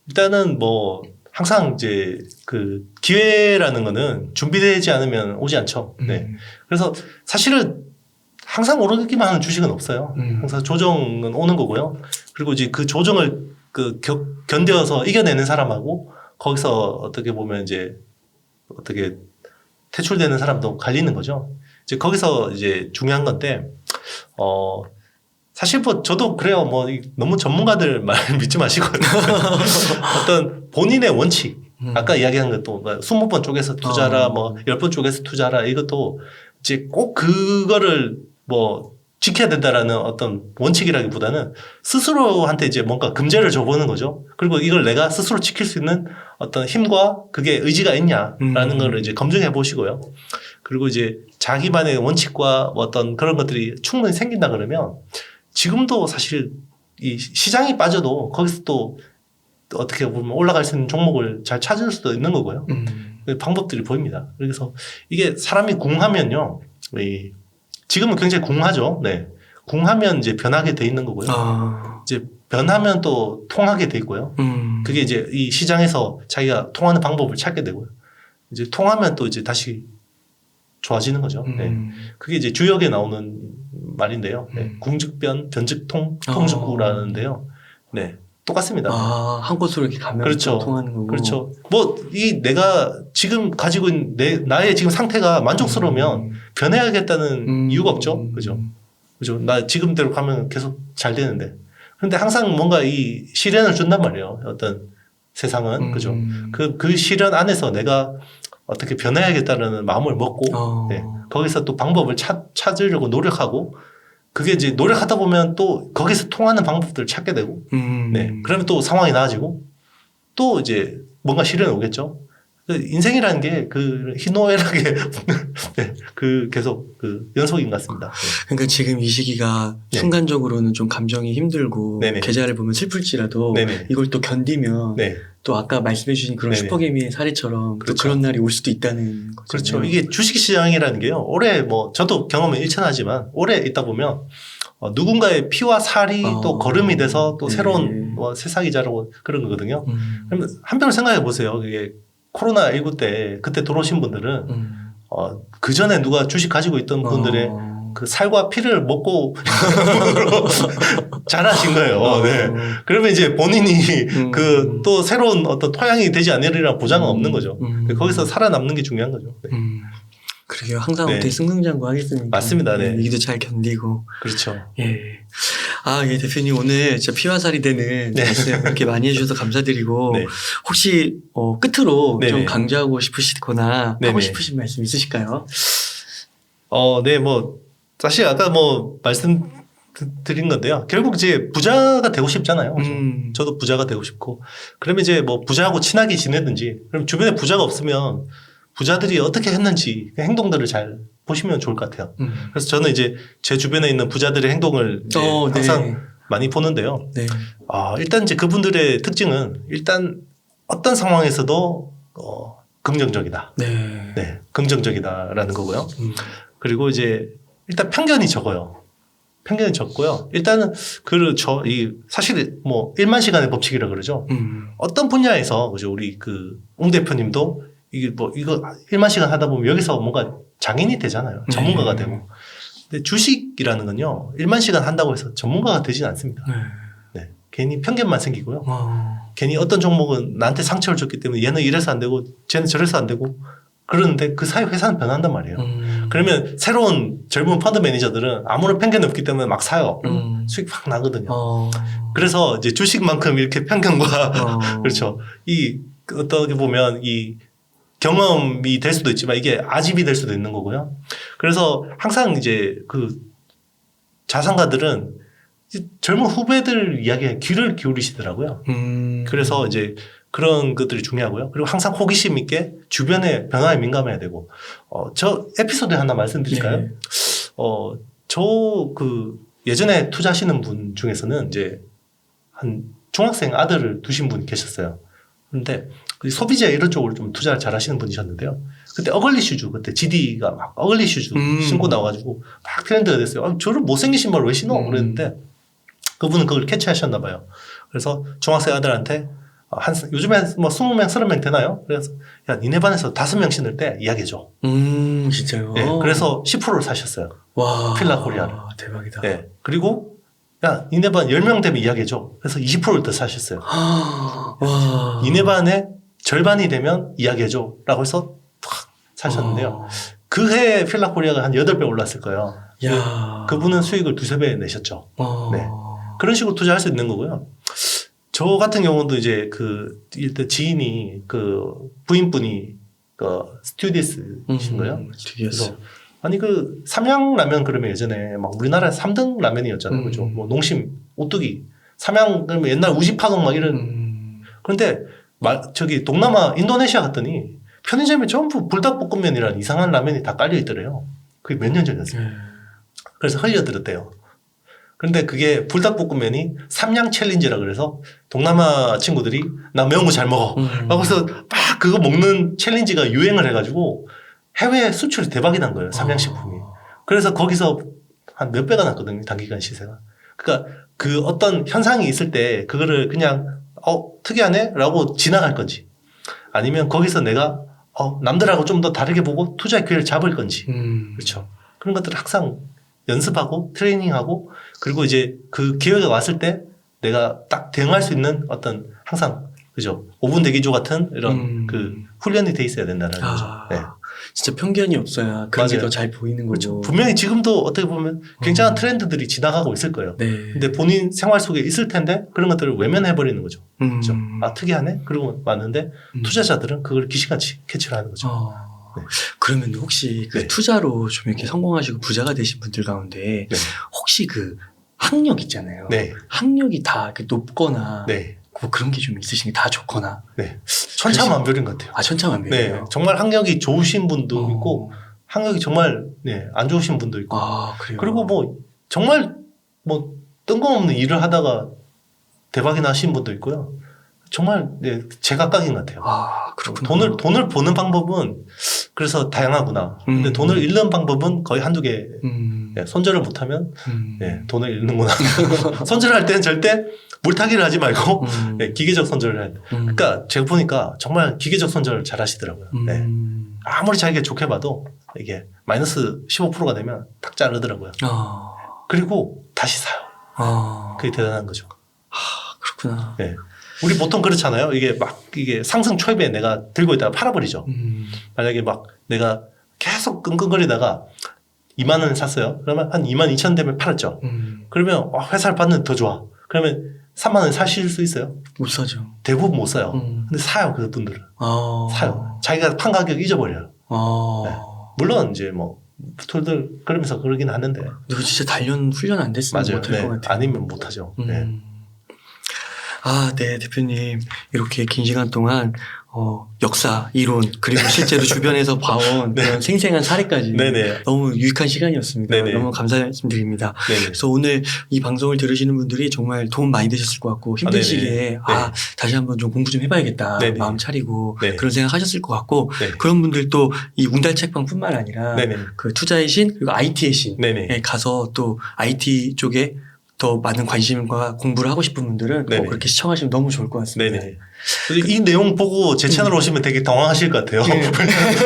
A: 일단은 뭐 항상 이제 그 기회라는 거는 준비되지 않으면 오지 않죠. 네. 그래서 사실은 항상 오르기만 하는 주식은 없어요. 항상 조정은 오는 거고요. 그리고 이제 그 조정을 견뎌서 이겨내는 사람하고 거기서 어떻게 보면 이제 어떻게 퇴출되는 사람도 갈리는 거죠. 이제 거기서 이제 중요한 건데, 사실 뭐 저도 그래요. 뭐 너무 전문가들 말 믿지 마시고 어떤 본인의 원칙. 아까 이야기한 것도 20번 쪽에서 투자라, 뭐 10번 쪽에서 투자라 이것도 이제 꼭 그거를 뭐 지켜야 된다라는 어떤 원칙이라기보다는 스스로한테 이제 뭔가 금제를 줘보는 거죠. 그리고 이걸 내가 스스로 지킬 수 있는 어떤 힘과 그게 의지가 있냐라는 걸 이제 검증해 보시고요. 그리고 이제 자기만의 원칙과 어떤 그런 것들이 충분히 생긴다 그러면 지금도 사실 이 시장이 빠져도 거기서 또 어떻게 보면 올라갈 수 있는 종목을 잘 찾을 수도 있는 거고요. 방법들이 보입니다. 그래서 이게 사람이 궁하면요. 지금은 굉장히 궁하죠. 네. 궁하면 이제 변하게 돼 있는 거고요. 이제 변하면 또 통하게 돼 있고요. 그게 이제 이 시장에서 자기가 통하는 방법을 찾게 되고요. 이제 통하면 또 이제 다시 좋아지는 거죠. 네. 그게 이제 주역에 나오는 말인데요. 네. 궁즉변, 변즉통, 통즉구라는데요. 네. 똑같습니다.
B: 한 곳으로 이렇게 가면
A: 그렇죠.
B: 통하는 거고.
A: 그렇죠. 뭐, 내가 지금 가지고 있는 나의 지금 상태가 만족스러우면 변해야겠다는 이유가 없죠. 그죠. 그죠. 나 지금대로 가면 계속 잘 되는데. 그런데 항상 뭔가 이 시련을 준단 말이에요. 어떤 세상은. 그죠. 그 시련 안에서 내가 어떻게 변해야겠다는 마음을 먹고, 네. 거기서 또 방법을 찾으려고 노력하고, 그게 이제 노력하다 보면 또 거기서 통하는 방법들을 찾게 되고, 네. 그러면 또 상황이 나아지고, 또 이제 뭔가 시련이 오겠죠. 인생이라는 게 그 희노애락의 네. 그 계속 그 연속인 것 같습니다. 네.
B: 그러니까 지금 이 시기가
A: 네.
B: 순간적으로는 좀 감정이 힘들고
A: 네네.
B: 계좌를 보면 슬플지라도
A: 네네.
B: 이걸 또 견디면
A: 네.
B: 또 아까 말씀해 주신 그런
A: 네네.
B: 슈퍼개미의 사례처럼
A: 그렇죠.
B: 또 그런 날이 올 수도 있다는 거죠.
A: 그렇죠. 이게 주식시장이라는 게요. 올해 뭐 저도 경험은 일천하지만 올해 있다 보면 누군가의 피와 살이 또 걸음이 돼서 또
B: 네.
A: 새로운 뭐 새싹이 자라고 그런 거거든요. 그러면 한편으로 생각해 보세요. 이게 코로나19 때 그때 들어오신 분들은 그 전에 누가 주식 가지고 있던 분들의 그 살과 피를 먹고 잘하신 거예요. 네. 그러면 이제 본인이 그 또 새로운 어떤 토양이 되지 않으리라 보장은 없는 거죠. 거기서 살아남는 게 중요한 거죠. 네.
B: 그러게요. 항상
A: 네.
B: 어떻게 승승장구 하겠습니까?
A: 맞습니다. 네.
B: 위기도 잘 견디고.
A: 그렇죠.
B: 예. 예, 대표님 오늘 진짜 피와 살이 되는
A: 네.
B: 말씀 이렇게 많이 해주셔서 감사드리고
A: 네.
B: 혹시 끝으로
A: 네네.
B: 좀 강조하고 싶으시거나
A: 네네.
B: 하고 싶으신 말씀 있으실까요?
A: 네, 뭐 사실 아까 뭐 말씀드린 건데요. 결국 이제 부자가 되고 싶잖아요. 그렇죠? 저도 부자가 되고 싶고 그러면 이제 뭐 부자하고 친하게 지내든지 그럼 주변에 부자가 없으면 부자들이 어떻게 했는지 그 행동들을 잘 보시면 좋을 것 같아요. 그래서 저는 이제 제 주변에 있는 부자들의 행동을 이제 항상
B: 네.
A: 많이 보는데요.
B: 네.
A: 일단 이제 그분들의 특징은 일단 어떤 상황에서도 긍정적이다.
B: 네.
A: 네, 긍정적이다라는 거고요. 그리고 이제 일단 편견이 적어요. 편견이 적고요. 일단은 사실 뭐 1만 시간의 법칙이라 그러죠. 어떤 분야에서 그죠 우리 옹 대표님도 이거 1만 시간 하다 보면 여기서 뭔가 장인이 되잖아요. 전문가가 되고. 근데 주식이라는 건요 1만 시간 한다고 해서 전문가가 되지는 않습니다. 네. 괜히 편견만 생기고요. 괜히 어떤 종목은 나한테 상처를 줬기 때문에 얘는 이래서 안 되고 쟤는 저래서 안 되고 그러는데 그 사이 회사는 변한단 말이에요. 그러면 새로운 젊은 펀드 매니저들은 아무런 편견이 없기 때문에 막 사요. 수익 확 나거든요. 그래서 이제 주식만큼 이렇게 편견과 그렇죠. 어떻게 보면 이 경험이 될 수도 있지만 이게 아집이 될 수도 있는 거고요. 그래서 항상 이제 자산가들은 젊은 후배들 이야기에 귀를 기울이시더라고요. 그래서 이제 그런 것들이 중요하고요. 그리고 항상 호기심 있게 주변의 변화에 민감해야 되고, 저 에피소드 하나 말씀드릴까요?
B: 네.
A: 예전에 투자하시는 분 중에서는 이제 한 중학생 아들을 두신 분이 계셨어요. 그런데 소비재 이런 쪽으로 좀 투자를 잘 하시는 분이셨는데요. 그때 어글리 슈즈, 그때 GD가 막 어글리 슈즈 신고 나와가지고 막 트렌드가 됐어요. 저런 못생긴 신발 왜 신어? 그랬는데 그분은 그걸 캐치하셨나 봐요. 그래서 중학생 아들한테 요즘에 뭐 20명, 30명 되나요? 그래서 야, 니네 반에서 5명 신을 때 이야기해줘.
B: 진짜요?
A: 네, 그래서 10%를 사셨어요.
B: 와.
A: 필라코리아를.
B: 대박이다.
A: 네, 그리고 야, 니네 반 10명 되면 이야기해줘. 그래서 20%를 더 사셨어요.
B: 와.
A: 니네 반에 절반이 되면 이야기해줘. 라고 해서 확 사셨는데요. 그 해에 필라코리아가 한 8배 올랐을 거예요.
B: 야.
A: 그분은 수익을 2-3배 내셨죠. 네. 그런 식으로 투자할 수 있는 거고요. 저 같은 경우도 이제 일단 지인이 부인분이 스튜디스신 거예요.
B: 스튜디오스.
A: 아니 삼양라면 그러면 예전에 막 우리나라 3등 라면이었잖아요. 그죠? 뭐 농심, 오뚜기, 삼양 그러면 옛날 우지파동 막 이런. 그런데 동남아 인도네시아 갔더니 편의점에 전부 불닭볶음면이라는 이상한 라면이 다 깔려 있더래요. 그게 몇 년 전이었어요. 그래서 흘려들었대요. 그런데 그게 불닭볶음면이 삼양 챌린지라 그래서 동남아 친구들이 나 매운 거 잘 먹어. 그래서 막 그거 먹는 챌린지가 유행을 해가지고 해외 수출이 대박이 난 거예요. 삼양식품이. 그래서 거기서 한 몇 배가 났거든요. 단기간 시세가. 그러니까 어떤 현상이 있을 때 그거를 그냥 특이하네? 라고 지나갈 건지 아니면 거기서 내가 남들하고 좀 더 다르게 보고 투자의 기회를 잡을 건지. 그렇죠. 그런 것들을 항상 연습하고 트레이닝하고 그리고 이제 그 기회가 왔을 때 내가 딱 대응할 수 있는 어떤 항상 그죠 5분 대기조 같은 이런 훈련이 돼 있어야 된다는 거죠. 네.
B: 진짜 편견이 없어야 그런 게 더 잘 보이는 거고.
A: 그렇죠. 분명히 지금도 어떻게 보면 굉장한 트렌드들이 지나가고 있을 거예요.
B: 네.
A: 근데 본인 생활 속에 있을 텐데 그런 것들을 외면해 버리는 거죠. 그렇죠. 특이하네. 그러고 왔는데 투자자들은 그걸 귀신같이 캐치를 하는 거죠.
B: 네. 그러면 혹시
A: 네.
B: 투자로 좀 이렇게 성공하시고 부자가 되신 분들 가운데
A: 네.
B: 혹시 학력 있잖아요.
A: 네.
B: 학력이 다 이렇게 높거나
A: 네.
B: 뭐 그런 게 좀 있으신 게 다 좋거나.
A: 네. 천차만별인 것 같아요.
B: 천차만별이에요.
A: 네. 정말 학력이 좋으신 분도 있고 학력이 정말 안 좋으신 분도 있고.
B: 그래요.
A: 그리고 뭐 정말 뭐 뜬금없는 일을 하다가 대박이 나신 분도 있고요. 정말 제각각인 것 같아요.
B: 그렇구나.
A: 돈을 버는 방법은 그래서 다양하구나. 근데 돈을 잃는 방법은 거의 한두 개. 손절을 못하면 돈을 잃는구나. 손절을 할 때는 절대 물타기를 하지 말고 기계적 손절을 해야 돼. 그러니까 제가 보니까 정말 기계적 손절을 잘 하시더라고요. 네. 아무리 자기가 좋게 봐도 이게 마이너스 15%가 되면 탁 자르더라고요. 그리고 다시 사요. 그게 대단한 거죠.
B: 그렇구나.
A: 네. 우리 보통 그렇잖아요. 이게 상승 초입에 내가 들고 있다가 팔아버리죠. 만약에 내가 계속 끙끙거리다가 2만 원을 샀어요. 그러면 한 2만 2천 되면 팔았죠. 그러면 회사를 받는 더 좋아. 그러면 3만 원에 사실 수 있어요?
B: 못 사죠.
A: 대부분 못 사요. 근데 사요. 그분들은. 사요. 자기가 판 가격 잊어버려요. 네. 물론 이제 툴들 그러면서 그러긴 하는데.
B: 근데 진짜 훈련 안 됐으면 못할 것 같아요.
A: 아니면 못하죠.
B: 네, 대표님. 이렇게 긴 시간 동안 역사, 이론, 그리고 실제로 주변에서 봐온
A: 네.
B: 그런 생생한 사례까지
A: 네네.
B: 너무 유익한 시간이었습니다.
A: 네네.
B: 너무 감사 말씀드립니다.
A: 네네.
B: 그래서 오늘 이 방송을 들으시는 분들이 정말 도움 많이 되셨을 것 같고 힘든
A: 네네.
B: 시기에
A: 네.
B: 다시 한번 좀 공부 좀 해봐야겠다
A: 네네.
B: 마음 차리고
A: 네.
B: 그런 생각 하셨을 것 같고
A: 네.
B: 그런 분들도 이 웅달책방뿐만 아니라
A: 네네.
B: 그 투자의 신 그리고 IT의 신에
A: 네네.
B: 가서 또 IT 쪽에 더 많은 관심과 공부를 하고 싶은 분들은
A: 네네.
B: 꼭 그렇게 시청하시면 너무 좋을 것 같습니다.
A: 네네. 이 내용 보고 제 채널 오시면 되게 당황하실 것 같아요.
B: 네.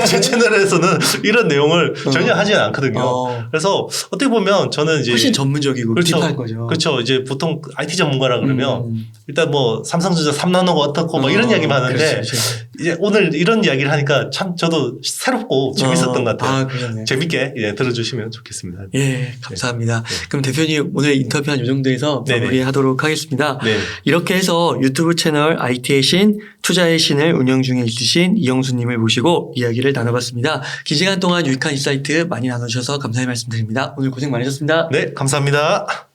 A: 제 채널에서는 이런 내용을 전혀 하지는 않거든요. 그래서 어떻게 보면 저는 이제
B: 훨씬 전문적이고
A: 그렇죠.
B: 딥한 거죠.
A: 그렇죠. 이제 보통 IT 전문가라 그러면 일단 뭐 삼성전자 3나노가 어떻고 뭐 이런 이야기만 하는데
B: 그렇죠.
A: 이제 오늘 이런 이야기를 하니까 참 저도 새롭고 재밌었던 것 같아요.
B: 그러네요.
A: 재밌게 들어주시면 좋겠습니다.
B: 예, 감사합니다. 그럼 대표님 오늘 인터뷰 한 요 정도에서 마무리하도록 하겠습니다.
A: 네.
B: 이렇게 해서 유튜브 채널 IT의 신, 투자의 신을 운영 중에 있으신 이영수님을 모시고 이야기를 나눠봤습니다. 긴 시간 동안 유익한 인사이트 많이 나눠주셔서 감사의 말씀드립니다. 오늘 고생 많으셨습니다.
A: 네, 감사합니다.